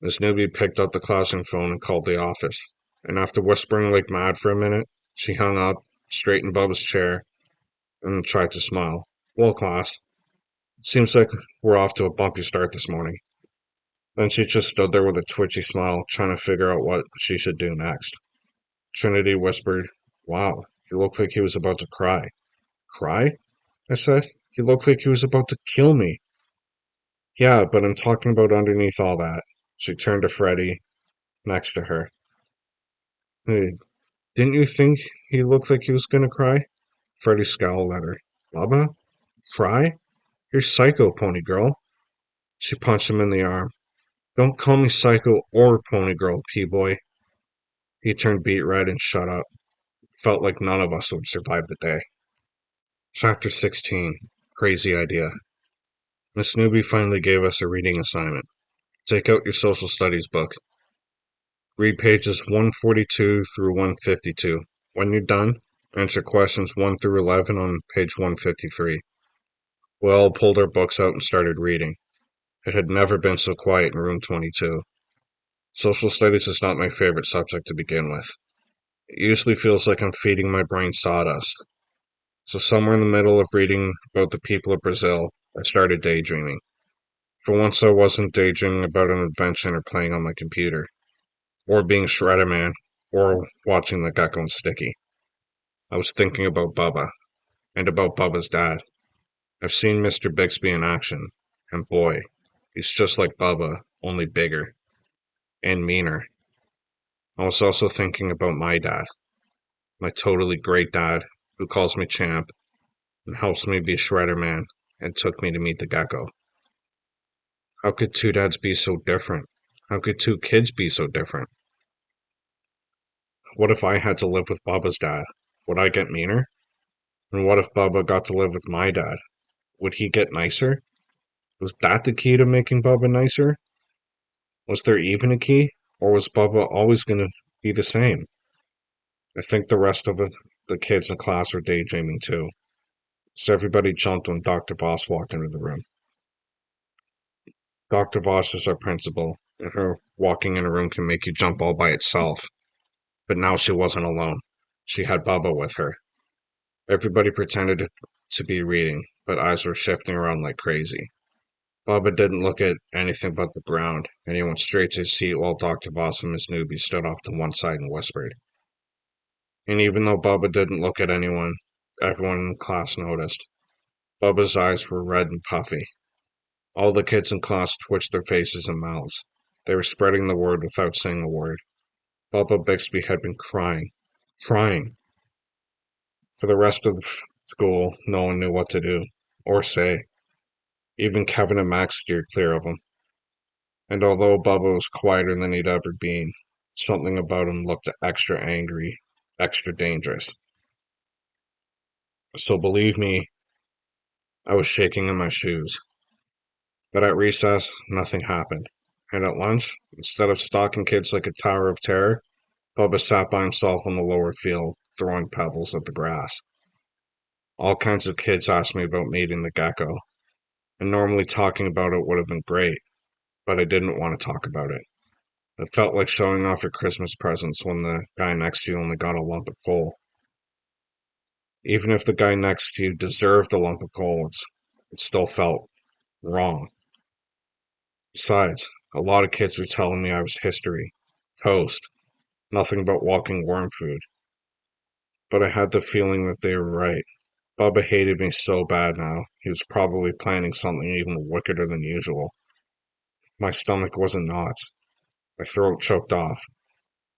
Speaker 1: Miss Newby picked up the classroom phone and called the office. And after whispering like mad for a minute, she hung up, straightened Bubba's chair, and tried to smile. Well, class, seems like we're off to a bumpy start this morning. Then she just stood there with a twitchy smile, trying to figure out what she should do next. Trinity whispered, Wow, he looked like he was about to cry. Cry? I said. He looked like he was about to kill me. Yeah, but I'm talking about underneath all that. She turned to Freddie, next to her. Hey, didn't you think he looked like he was gonna cry? Freddie scowled at her. Bubba? Cry? You're psycho, pony girl. She punched him in the arm. Don't call me psycho or pony girl, P-boy. He turned beet red and shut up. Felt like none of us would survive the day. Chapter 16. Crazy Idea. Miss Newby finally gave us a reading assignment. Take out your social studies book. Read pages 142 through 152. When you're done, answer questions 1 through 11 on page 153. We all pulled our books out and started reading. It had never been so quiet in room 22. Social studies is not my favorite subject to begin with. It usually feels like I'm feeding my brain sawdust. So somewhere in the middle of reading about the people of Brazil, I started daydreaming. For once I wasn't daydreaming about an invention or playing on my computer, or being Shredderman, or watching the Gecko and Sticky. I was thinking about Bubba, and about Bubba's dad. I've seen Mr. Bixby in action, and boy, he's just like Bubba, only bigger, and meaner. I was also thinking about my dad, my totally great dad, who calls me champ, and helps me be Shredderman, and took me to meet the Gecko. How could two dads be so different? How could two kids be so different? What if I had to live with Bubba's dad? Would I get meaner? And what if Bubba got to live with my dad? Would he get nicer? Was that the key to making Bubba nicer? Was there even a key? Or was Bubba always going to be the same? I think the rest of the kids in class were daydreaming too. So everybody jumped when Dr. Voss walked into the room. Dr. Voss is our principal, and her walking in a room can make you jump all by itself. But now she wasn't alone. She had Bubba with her. Everybody pretended to be reading, but eyes were shifting around like crazy. Bubba didn't look at anything but the ground, and he went straight to his seat while Dr. Voss and Miss Newby stood off to one side and whispered. And even though Bubba didn't look at anyone, everyone in the class noticed. Bubba's eyes were red and puffy. All the kids in class twitched their faces and mouths. They were spreading the word without saying a word. Bubba Bixby had been crying. For the rest of school, no one knew what to do, or say. Even Kevin and Max steered clear of him. And although Bubba was quieter than he'd ever been, something about him looked extra angry, extra dangerous. So believe me, I was shaking in my shoes. But at recess, nothing happened. And at lunch, instead of stalking kids like a tower of terror, Bubba sat by himself on the lower field, throwing pebbles at the grass. All kinds of kids asked me about meeting the gecko, and normally talking about it would have been great, but I didn't want to talk about it. It felt like showing off your Christmas presents when the guy next to you only got a lump of coal. Even if the guy next to you deserved a lump of coal, it still felt wrong. Besides, a lot of kids were telling me I was history, toast, nothing but walking worm food. But I had the feeling that they were right. Bubba hated me so bad now, he was probably planning something even wickeder than usual. My stomach was in knots. My throat choked off.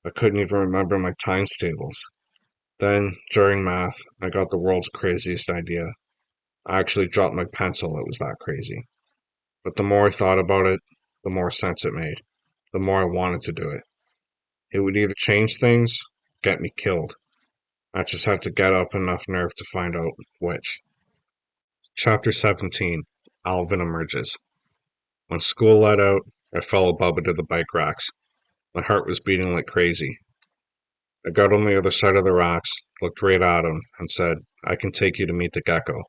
Speaker 1: I couldn't even remember my times tables. Then, during math, I got the world's craziest idea. I actually dropped my pencil, it was that crazy. But the more I thought about it, the more sense it made. The more I wanted to do it. It would either change things, get me killed. I just had to get up enough nerve to find out which. Chapter 17. Alvin emerges. When school let out, I followed Bubba to the bike racks. My heart was beating like crazy. I got on the other side of the racks, looked right at him, and said, I can take you to Meet the Gecko.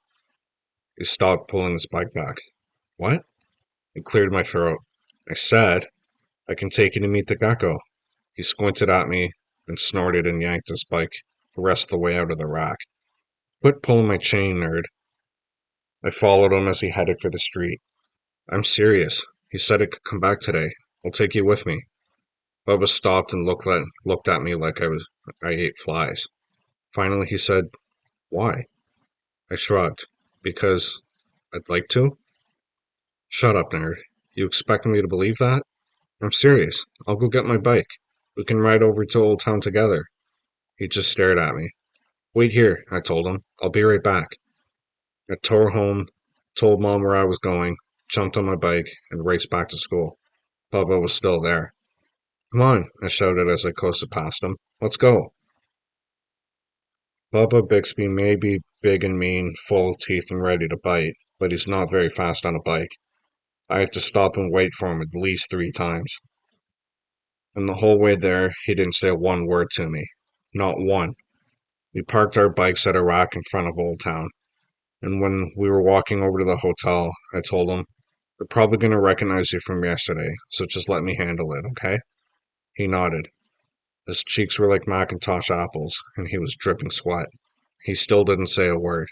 Speaker 1: He stopped pulling his bike back. What? It cleared my throat. I said, I can take you to Meet the Gecko. He squinted at me, and snorted and yanked his bike the rest of the way out of the rack. Quit pulling my chain, nerd. I followed him as he headed for the street. I'm serious. He said I could come back today. I'll take you with me. Bubba stopped and looked at me like I ate flies. Finally he said, Why? I shrugged. Because I'd like to? Shut up, nerd. You expect me to believe that? I'm serious. I'll go get my bike. We can ride over to Old Town together. He just stared at me. Wait here, I told him. I'll be right back. I tore home, told Mom where I was going, jumped on my bike, and raced back to school. Bubba was still there. Come on, I shouted as I coasted past him. Let's go. Bubba Bixby may be big and mean, full of teeth and ready to bite, but he's not very fast on a bike. I had to stop and wait for him at least 3 times. And the whole way there, he didn't say one word to me. Not one. We parked our bikes at a rack in front of Old Town, and when we were walking over to the hotel, I told him, They're probably going to recognize you from yesterday, so just let me handle it, okay? He nodded. His cheeks were like Macintosh apples, and he was dripping sweat. He still didn't say a word.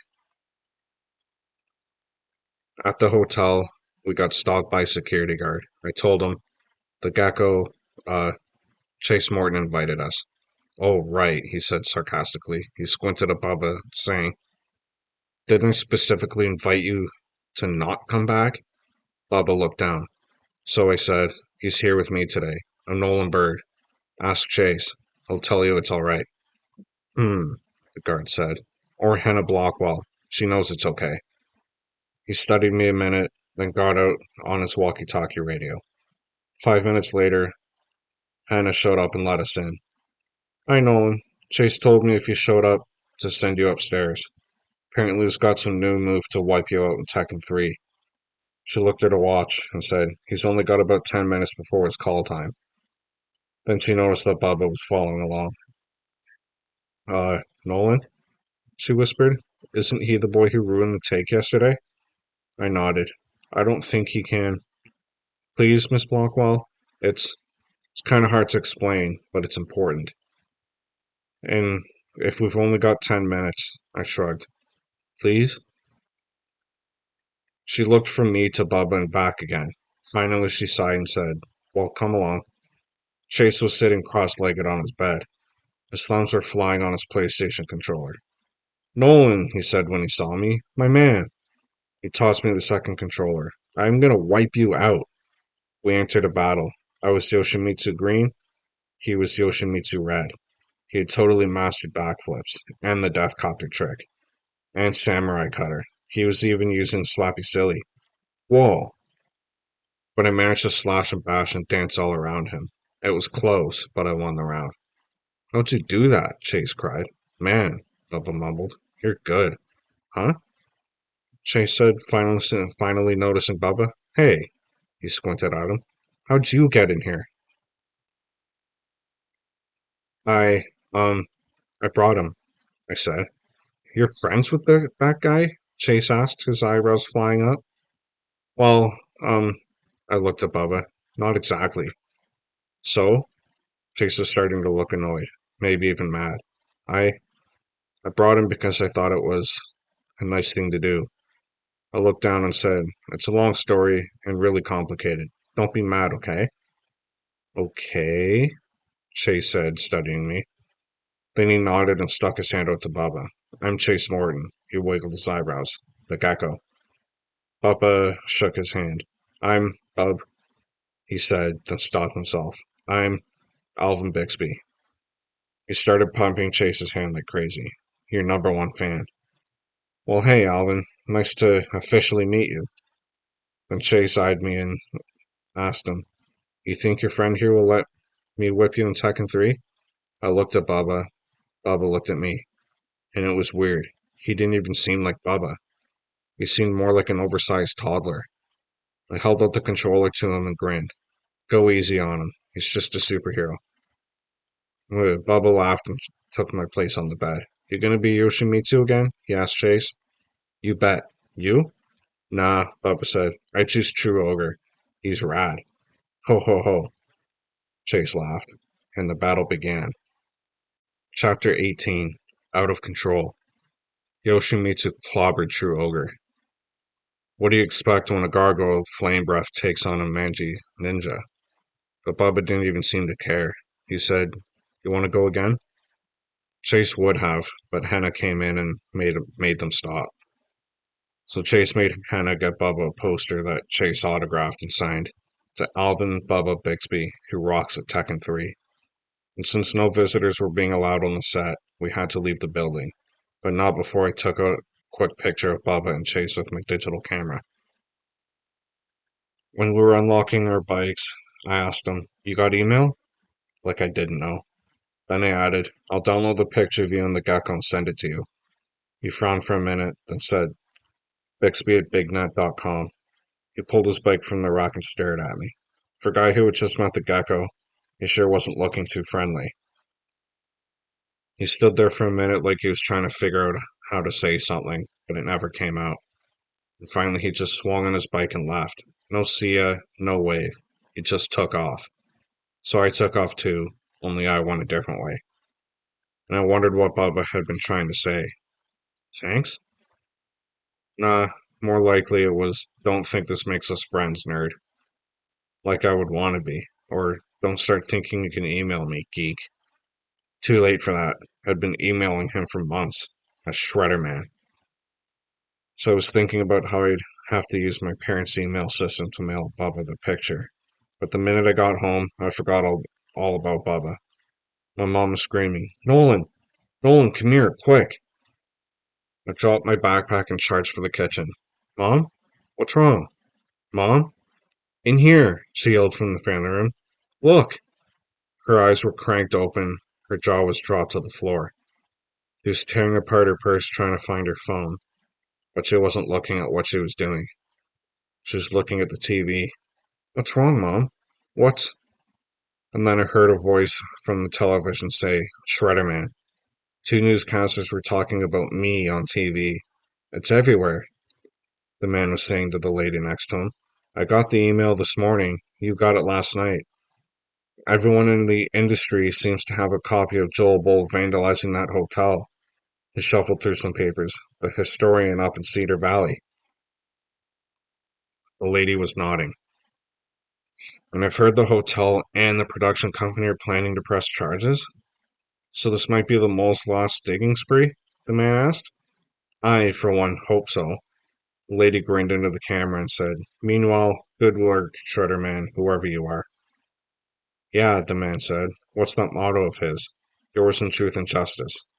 Speaker 1: At the hotel, we got stalked by a security guard. I told him, the Gecko, uh, Chase Morton invited us. Oh, right, he said sarcastically. He squinted at Bubba, saying, Didn't I specifically invite you to not come back? Bubba looked down. So I said, He's here with me today. I'm Nolan Bird. Ask Chase. He'll tell you it's all right. The guard said. Or Hannah Blockwell. She knows it's okay. He studied me a minute, then got out on his walkie-talkie radio. 5 minutes later, Hannah showed up and let us in. Hi, Nolan. Chase told me if you showed up to send you upstairs. Apparently he's got some new move to wipe you out in Tekken 3. She looked at her watch and said, He's only got about 10 minutes before his call time. Then she noticed that Bubba was following along. Nolan? She whispered. Isn't he the boy who ruined the take yesterday? I nodded. I don't think he can. Please, Miss Blockwell? It's kind of hard to explain, but it's important. And if we've only got 10 minutes, I shrugged. Please? She looked from me to Bubba and back again. Finally, she sighed and said, Well, come along. Chase was sitting cross-legged on his bed. His thumbs were flying on his PlayStation controller. Nolan, he said when he saw me. My man. He tossed me the second controller. I'm gonna wipe you out. We entered a battle. I was Yoshimitsu Green. He was Yoshimitsu Red. He had totally mastered backflips, and the death copter trick, and samurai cutter. He was even using slappy silly. Whoa. But I managed to slash and bash and dance all around him. It was close, but I won the round. How'd you do that? Chase cried. Man, Bubba mumbled. You're good. Huh? Chase said, finally noticing Bubba. Hey, he squinted at him. How'd you get in here? I, um, I brought him, I said. You're friends with that guy? Chase asked, his eyebrows flying up. Well, I looked at Bubba. Not exactly. So? Chase is starting to look annoyed, maybe even mad. I I brought him because I thought it was a nice thing to do. I looked down and said, "It's a long story and really complicated. Don't be mad, okay?" "Okay," Chase said, studying me. Then he nodded and stuck his hand out to Baba. "I'm Chase Morton." He wiggled his eyebrows. "The Gecko." Baba shook his hand. "I'm Bub," he said, then stopped himself. "I'm Alvin Bixby." He started pumping Chase's hand like crazy. "Your number one fan." "Well, hey, Alvin. Nice to officially meet you." Then Chase eyed me and asked him, "You think your friend here will let me whip you in Tekken 3?" I looked at Baba. Baba looked at me. And it was weird. He didn't even seem like Baba. He seemed more like an oversized toddler. I held out the controller to him and grinned. "Go easy on him. He's just a superhero." Baba laughed and took my place on the bed. "You gonna be Yoshimitsu again?" he asked Chase. "You bet. You?" "Nah," Baba said. "I choose True Ogre. He's rad." "Ho ho ho," Chase laughed. And the battle began. Chapter 18. Out of Control. Yoshimitsu clobbered True Ogre. What do you expect when a gargoyle of flame breath takes on a mangy ninja? But Baba didn't even seem to care. He said, "You want to go again?" Chase would have, but Henna came in and made them stop. So Chase made Henna get Bubba a poster that Chase autographed and signed to Alvin Bubba Bixby, who rocks at Tekken 3. And since no visitors were being allowed on the set, we had to leave the building, but not before I took a quick picture of Bubba and Chase with my digital camera. When we were unlocking our bikes, I asked him, "You got email?" Like I didn't know. Then I added, "I'll download the picture of you and the gecko and send it to you." He frowned for a minute, then said, "Bixby at bignet.com." He pulled his bike from the rack and stared at me. For a guy who had just met the gecko, he sure wasn't looking too friendly. He stood there for a minute like he was trying to figure out how to say something, but it never came out. And finally he just swung on his bike and left. No see ya, no wave. He just took off. So I took off too, only I went a different way. And I wondered what Bubba had been trying to say. Thanks? Nah, more likely it was, "Don't think this makes us friends, nerd." Like I would want to be. Or, "Don't start thinking you can email me, geek." Too late for that. I'd been emailing him for months. A Shredderman. So I was thinking about how I'd have to use my parents' email system to mail Bubba the picture. But the minute I got home, I forgot all about Bubba. My mom was screaming, "Nolan! Nolan, come here, quick!" I dropped my backpack and charged for the kitchen. "Mom? What's wrong?" "Mom? In here!" she yelled from the family room. "Look!" Her eyes were cranked open. Her jaw was dropped to the floor. She was tearing apart her purse trying to find her phone, but she wasn't looking at what she was doing. She was looking at the TV. "What's wrong, Mom?" "What's—" And then I heard a voice from the television say, "Shredderman." Two newscasters were talking about me on TV. "It's everywhere," the man was saying to the lady next to him. "I got the email this morning. You got it last night. Everyone in the industry seems to have a copy of Joel Bull vandalizing that hotel." He shuffled through some papers. "A historian up in Cedar Valley." The lady was nodding. "And I've heard the hotel and the production company are planning to press charges. So this might be the mole's last digging spree?" the man asked. "I, for one, hope so." The lady grinned into the camera and said, "Meanwhile, good work, Shredderman, whoever you are." "Yeah," the man said. "What's that motto of his? Yours in truth and justice."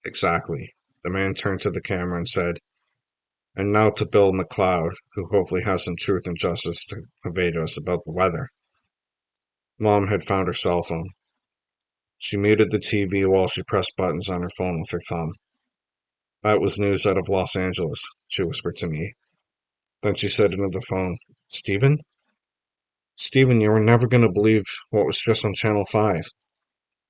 Speaker 1: "Exactly." The man turned to the camera and said, "And now to Bill McLeod, who hopefully has some truth and justice to convey to us about the weather." Mom had found her cell phone. She muted the TV while she pressed buttons on her phone with her thumb. "That was news out of Los Angeles," she whispered to me. Then she said into the phone, "Stephen? Stephen, you were never going to believe what was just on Channel 5.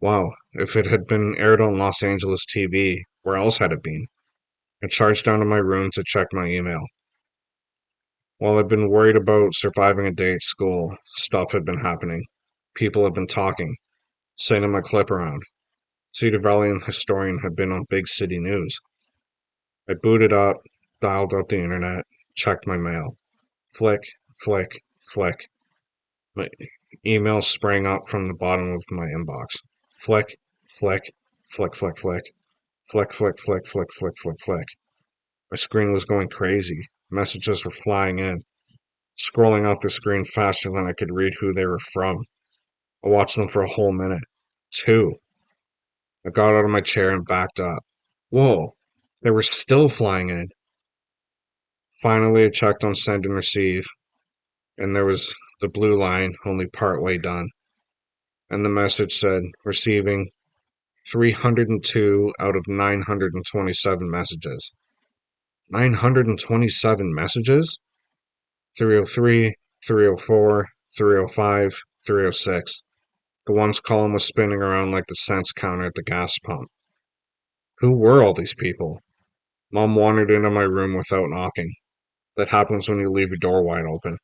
Speaker 1: Wow, if it had been aired on Los Angeles TV, where else had it been?" I charged down to my room to check my email. While I'd been worried about surviving a day at school, stuff had been happening. People had been talking, sending my clip around. Cedar Valley and Historian had been on big city news. I booted up, dialed up the internet, checked my mail. Flick, flick, flick. My email sprang up from the bottom of my inbox. Flick, flick, flick, flick, flick. Flick, flick, flick, flick, flick, flick, flick. My screen was going crazy. Messages were flying in, scrolling off the screen faster than I could read who they were from. I watched them for a whole minute. 2. I got out of my chair and backed up. Whoa, they were still flying in. Finally, I checked on send and receive, and there was the blue line only part way done. And the message said, receiving 302 out of 927 messages. 927 messages? 303, 304, 305, 306. The ones column was spinning around like the cents counter at the gas pump. Who were all these people? Mom wandered into my room without knocking. That happens when you leave your door wide open.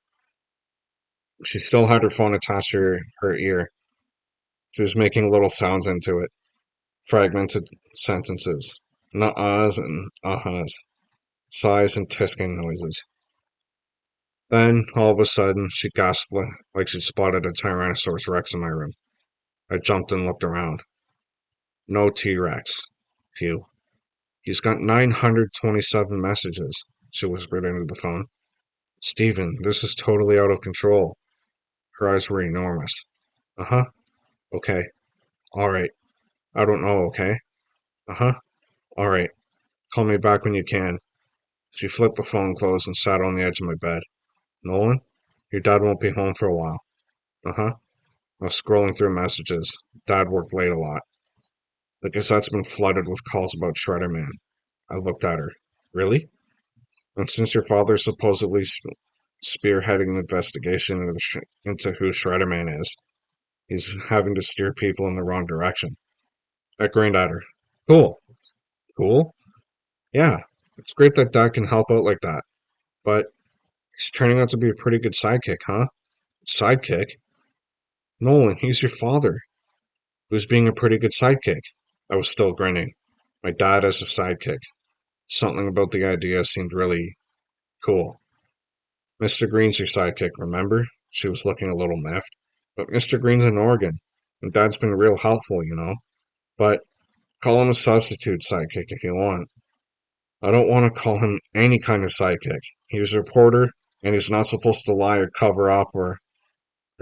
Speaker 1: She still had her phone attached to her ear. She was making little sounds into it, fragmented sentences, nuh-uhs and uh-uhs, sighs and tisking noises. Then, all of a sudden, she gasped like she'd spotted a Tyrannosaurus Rex in my room. I jumped and looked around. No T-Rex. Phew. He's got 927 messages, she whispered into the phone. Stephen, this is totally out of control. Her eyes were enormous. Uh-huh. Okay. All right. I don't know, okay? Uh-huh. All right. Call me back when you can. She flipped the phone closed and sat on the edge of my bed. Nolan? Your dad won't be home for a while. Uh-huh. I was scrolling through messages. Dad worked late a lot. The Gazette's been flooded with calls about Shredderman. I looked at her. Really? And since your father's supposedly spearheading an investigation into who Shredderman is, he's having to steer people in the wrong direction. I grinned at her. Cool. Cool? Yeah. It's great that Dad can help out like that. But he's turning out to be a pretty good sidekick, huh? Sidekick? Nolan, he's your father. Who's being a pretty good sidekick? I was still grinning. My dad as a sidekick. Something about the idea seemed really cool. Mr. Green's your sidekick, remember? She was looking a little miffed. But Mr. Green's in Oregon, and Dad's been real helpful, you know. But call him a substitute sidekick if you want. I don't want to call him any kind of sidekick. He was a reporter, and he's not supposed to lie or cover up or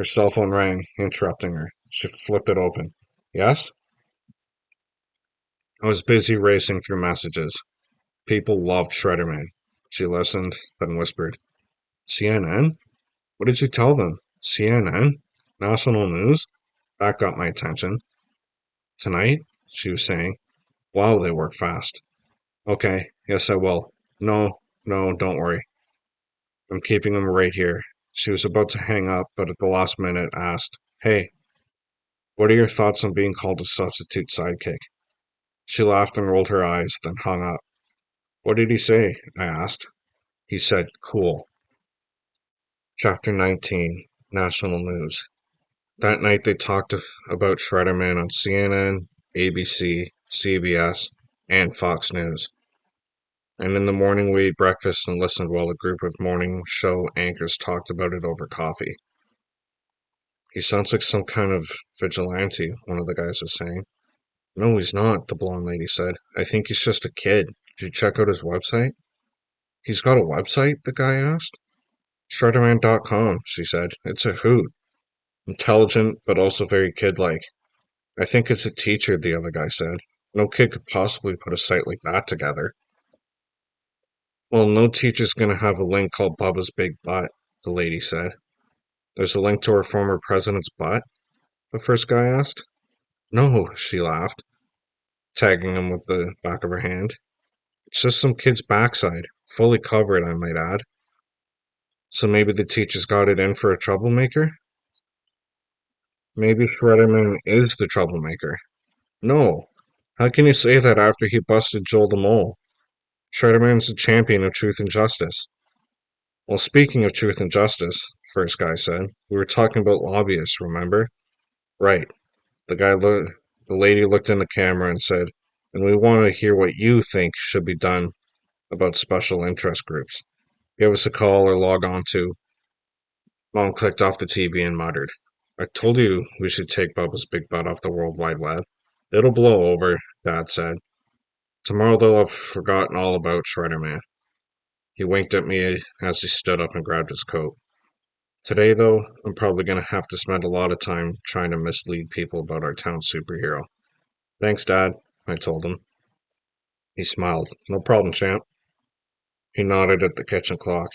Speaker 1: her cell phone rang, interrupting her. She flipped it open. Yes? I was busy racing through messages. People loved Shredderman. She listened, then whispered, CNN? What did you tell them? CNN? National news? That got my attention. Tonight? She was saying. Wow, they work fast. Okay, yes I will. No, no, don't worry. I'm keeping them right here. She was about to hang up, but at the last minute asked, Hey, what are your thoughts on being called a substitute sidekick? She laughed and rolled her eyes, then hung up. What did he say? I asked. He said, Cool. Chapter 19, National News. That night they talked about Shredderman on CNN, ABC, CBS, and Fox News. And in the morning we ate breakfast and listened while a group of morning show anchors talked about it over coffee. He sounds like some kind of vigilante, one of the guys was saying. No, he's not, the blonde lady said. I think he's just a kid. Did you check out his website? He's got a website? The guy asked. Shredderman.com, she said. It's a hoot. Intelligent, but also very kid-like. I think it's a teacher, the other guy said. No kid could possibly put a site like that together. Well, no teacher's gonna have a link called Bubba's Big Butt, the lady said. There's a link to our former president's butt? The first guy asked. No, she laughed, tagging him with the back of her hand. It's just some kid's backside, fully covered, I might add. So maybe the teacher's got it in for a troublemaker? Maybe Shredderman is the troublemaker. No. How can you say that after he busted Joel the Mole? Shredderman's the champion of truth and justice. Well, speaking of truth and justice, first guy said, we were talking about lobbyists, remember? Right. The lady looked in the camera and said, and we want to hear what you think should be done about special interest groups. Give us a call or log on to. Mom clicked off the TV and muttered, I told you we should take Bubba's big butt off the World Wide Web. It'll blow over, Dad said. Tomorrow they'll have forgotten all about Shredderman. He winked at me as he stood up and grabbed his coat. Today, though, I'm probably going to have to spend a lot of time trying to mislead people about our town superhero. Thanks, Dad, I told him. He smiled. No problem, champ. He nodded at the kitchen clock.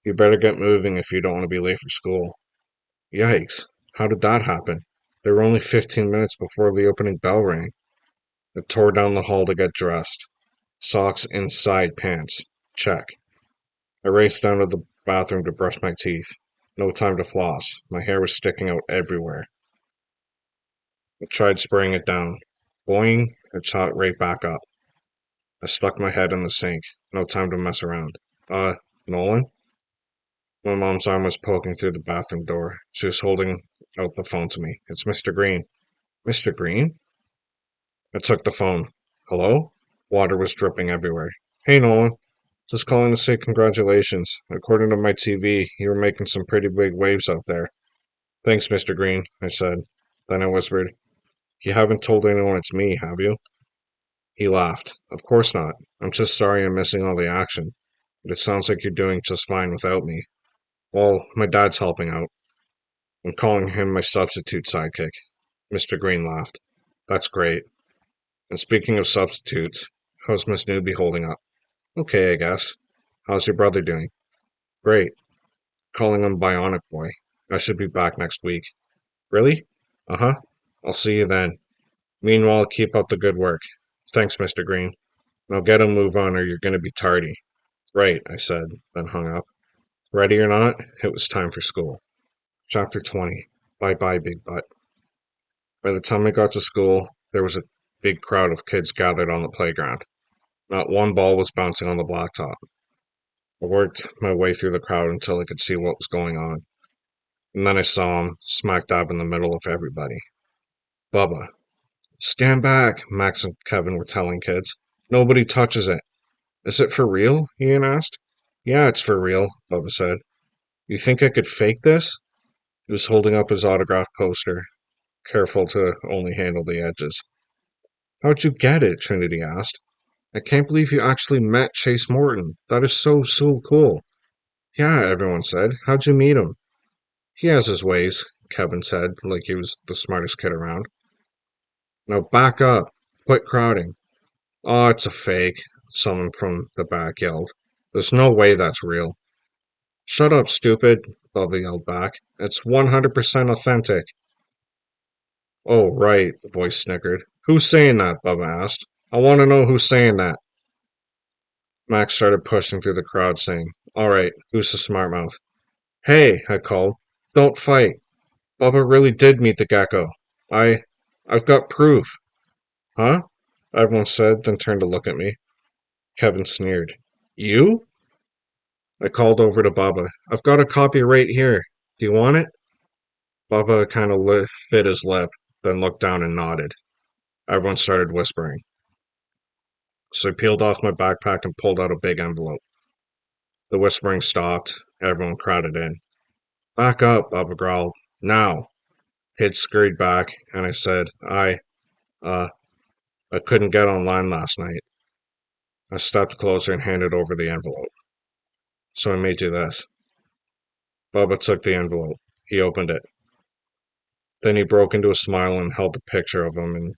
Speaker 1: You better get moving if you don't want to be late for school. Yikes. How did that happen? They were only 15 minutes before the opening bell rang. I tore down the hall to get dressed. Socks inside pants. Check. I raced down to the bathroom to brush my teeth. No time to floss. My hair was sticking out everywhere. I tried spraying it down. Boing, it shot right back up. I stuck my head in the sink. No time to mess around. Nolan? My mom's arm was poking through the bathroom door. She was holding out the phone to me. It's Mr. Green. Mr. Green? I took the phone. Hello? Water was dripping everywhere. Hey, Nolan. Just calling to say congratulations. According to my TV, you were making some pretty big waves out there. Thanks, Mr. Green, I said. Then I whispered, You haven't told anyone it's me, have you? He laughed. Of course not. I'm just sorry I'm missing all the action. But it sounds like you're doing just fine without me. Well, my dad's helping out. I'm calling him my substitute sidekick. Mr. Green laughed. That's great. And speaking of substitutes, how's Miss Newby holding up? Okay, I guess. How's your brother doing? Great. Calling him Bionic Boy. I should be back next week. Really? Uh-huh. I'll see you then. Meanwhile, keep up the good work. Thanks, Mr. Green. Now get a move on or you're going to be tardy. Right, I said, then hung up. Ready or not, it was time for school. Chapter 20. Bye-bye, Big Butt. By the time I got to school, there was a big crowd of kids gathered on the playground. Not one ball was bouncing on the blacktop. I worked my way through the crowd until I could see what was going on. And then I saw him, smack dab in the middle of everybody. Bubba. Stand back, Max and Kevin were telling kids. Nobody touches it. Is it for real? Ian asked. Yeah, it's for real, Bubba said. You think I could fake this? He was holding up his autograph poster, careful to only handle the edges. How'd you get it? Trinity asked. I can't believe you actually met Chase Morton. That is so cool. Yeah, everyone said. How'd you meet him? He has his ways, Kevin said, like he was the smartest kid around. Now back up. Quit crowding. Oh, it's a fake, someone from the back yelled. There's no way that's real. Shut up, stupid, Bubba yelled back. It's 100% authentic. Oh, right, the voice snickered. Who's saying that? Bubba asked. I want to know who's saying that. Max started pushing through the crowd, saying, All right, who's the smart mouth? Hey, I called. Don't fight. Bubba really did meet the gecko. I've got proof. Huh? Everyone said, then turned to look at me. Kevin sneered. You? I called over to Bubba. I've got a copy right here. Do you want it? Bubba kind of bit his lip, then looked down and nodded. Everyone started whispering. So I peeled off my backpack and pulled out a big envelope. The whispering stopped. Everyone crowded in. Back up, Bubba growled. Now. Kid scurried back, and I said, uh, I couldn't get online last night. I stepped closer and handed over the envelope. So I made you this. Bubba took the envelope. He opened it. Then he broke into a smile and held the picture of him and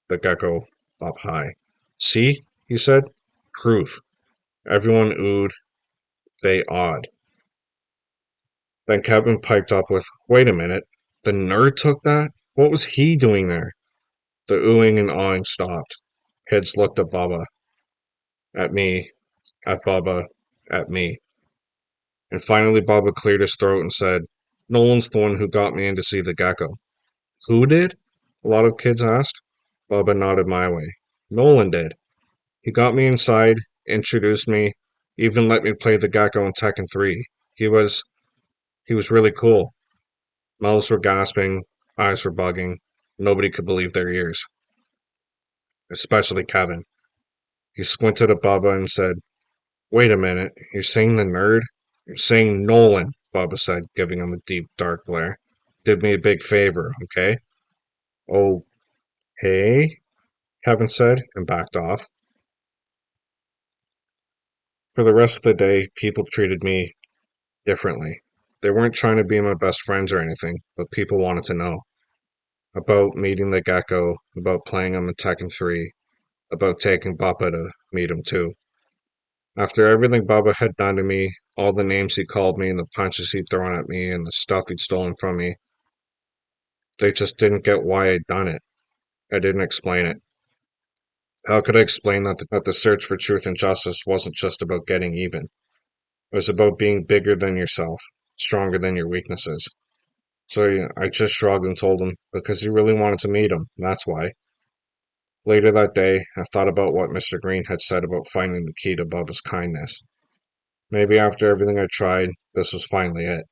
Speaker 1: the gecko up high. See? He said. Proof. Everyone oohed. They awed. Then Kevin piped up with, Wait a minute. The nerd took that? What was he doing there? The oohing and awing stopped. Kids looked at Bubba, at me, at Bubba, at me. And finally Bubba cleared his throat and said, Nolan's the one who got me in to see the gecko. Who did? A lot of kids asked. Bubba nodded my way. Nolan did. He got me inside, introduced me, even let me play the gecko in Tekken 3. He was really cool. Mouths were gasping, Eyes were bugging. Nobody could believe their ears, especially Kevin. He squinted at Bubba and said, "Wait a minute, you're saying the nerd?" "You're saying Nolan," Bubba said, giving him a deep, dark glare. "Did me a big favor, okay?" "Okay," Kevin said, and backed off. For the rest of the day, people treated me differently. They weren't trying to be my best friends or anything, but people wanted to know about meeting the Gecko, about playing him in Tekken 3, about taking Bubba to meet him too. After everything Bubba had done to me, all the names he called me and the punches he'd thrown at me and the stuff he'd stolen from me, they just didn't get why I'd done it. I didn't explain it. How could I explain that the search for truth and justice wasn't just about getting even? It was about being bigger than yourself, stronger than your weaknesses. So I just shrugged and told him because he really wanted to meet him, that's why. Later that day, I thought about what Mr. Green had said about finding the key to Bubba's kindness. Maybe after everything I tried, this was finally it.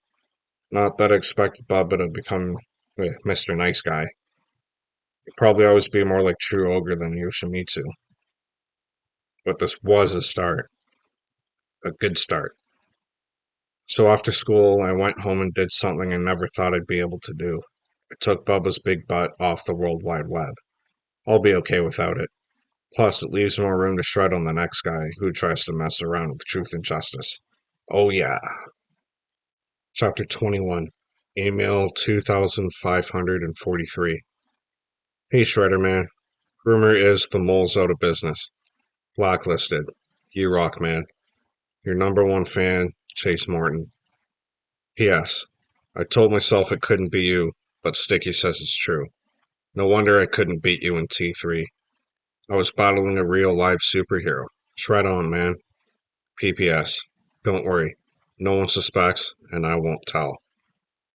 Speaker 1: Not that I expected Bubba to become Mr. Nice Guy. He'd probably always be more like True Ogre than Yoshimitsu. But this was a start. A good start. So after school, I went home and did something I never thought I'd be able to do. I took Bubba's big butt off the World Wide Web. I'll be okay without it. Plus, it leaves more room to shred on the next guy who tries to mess around with truth and justice. Oh yeah. Chapter 21. Email 2543. Hey Shredderman. Rumor is the mole's out of business. Blacklisted. You rock, man. Your number one fan, Chase Morton. P.S. I told myself it couldn't be you, but Sticky says it's true. No wonder I couldn't beat you in T3. I was battling a real live superhero. Shred on, man. P.P.S. Don't worry. No one suspects, and I won't tell.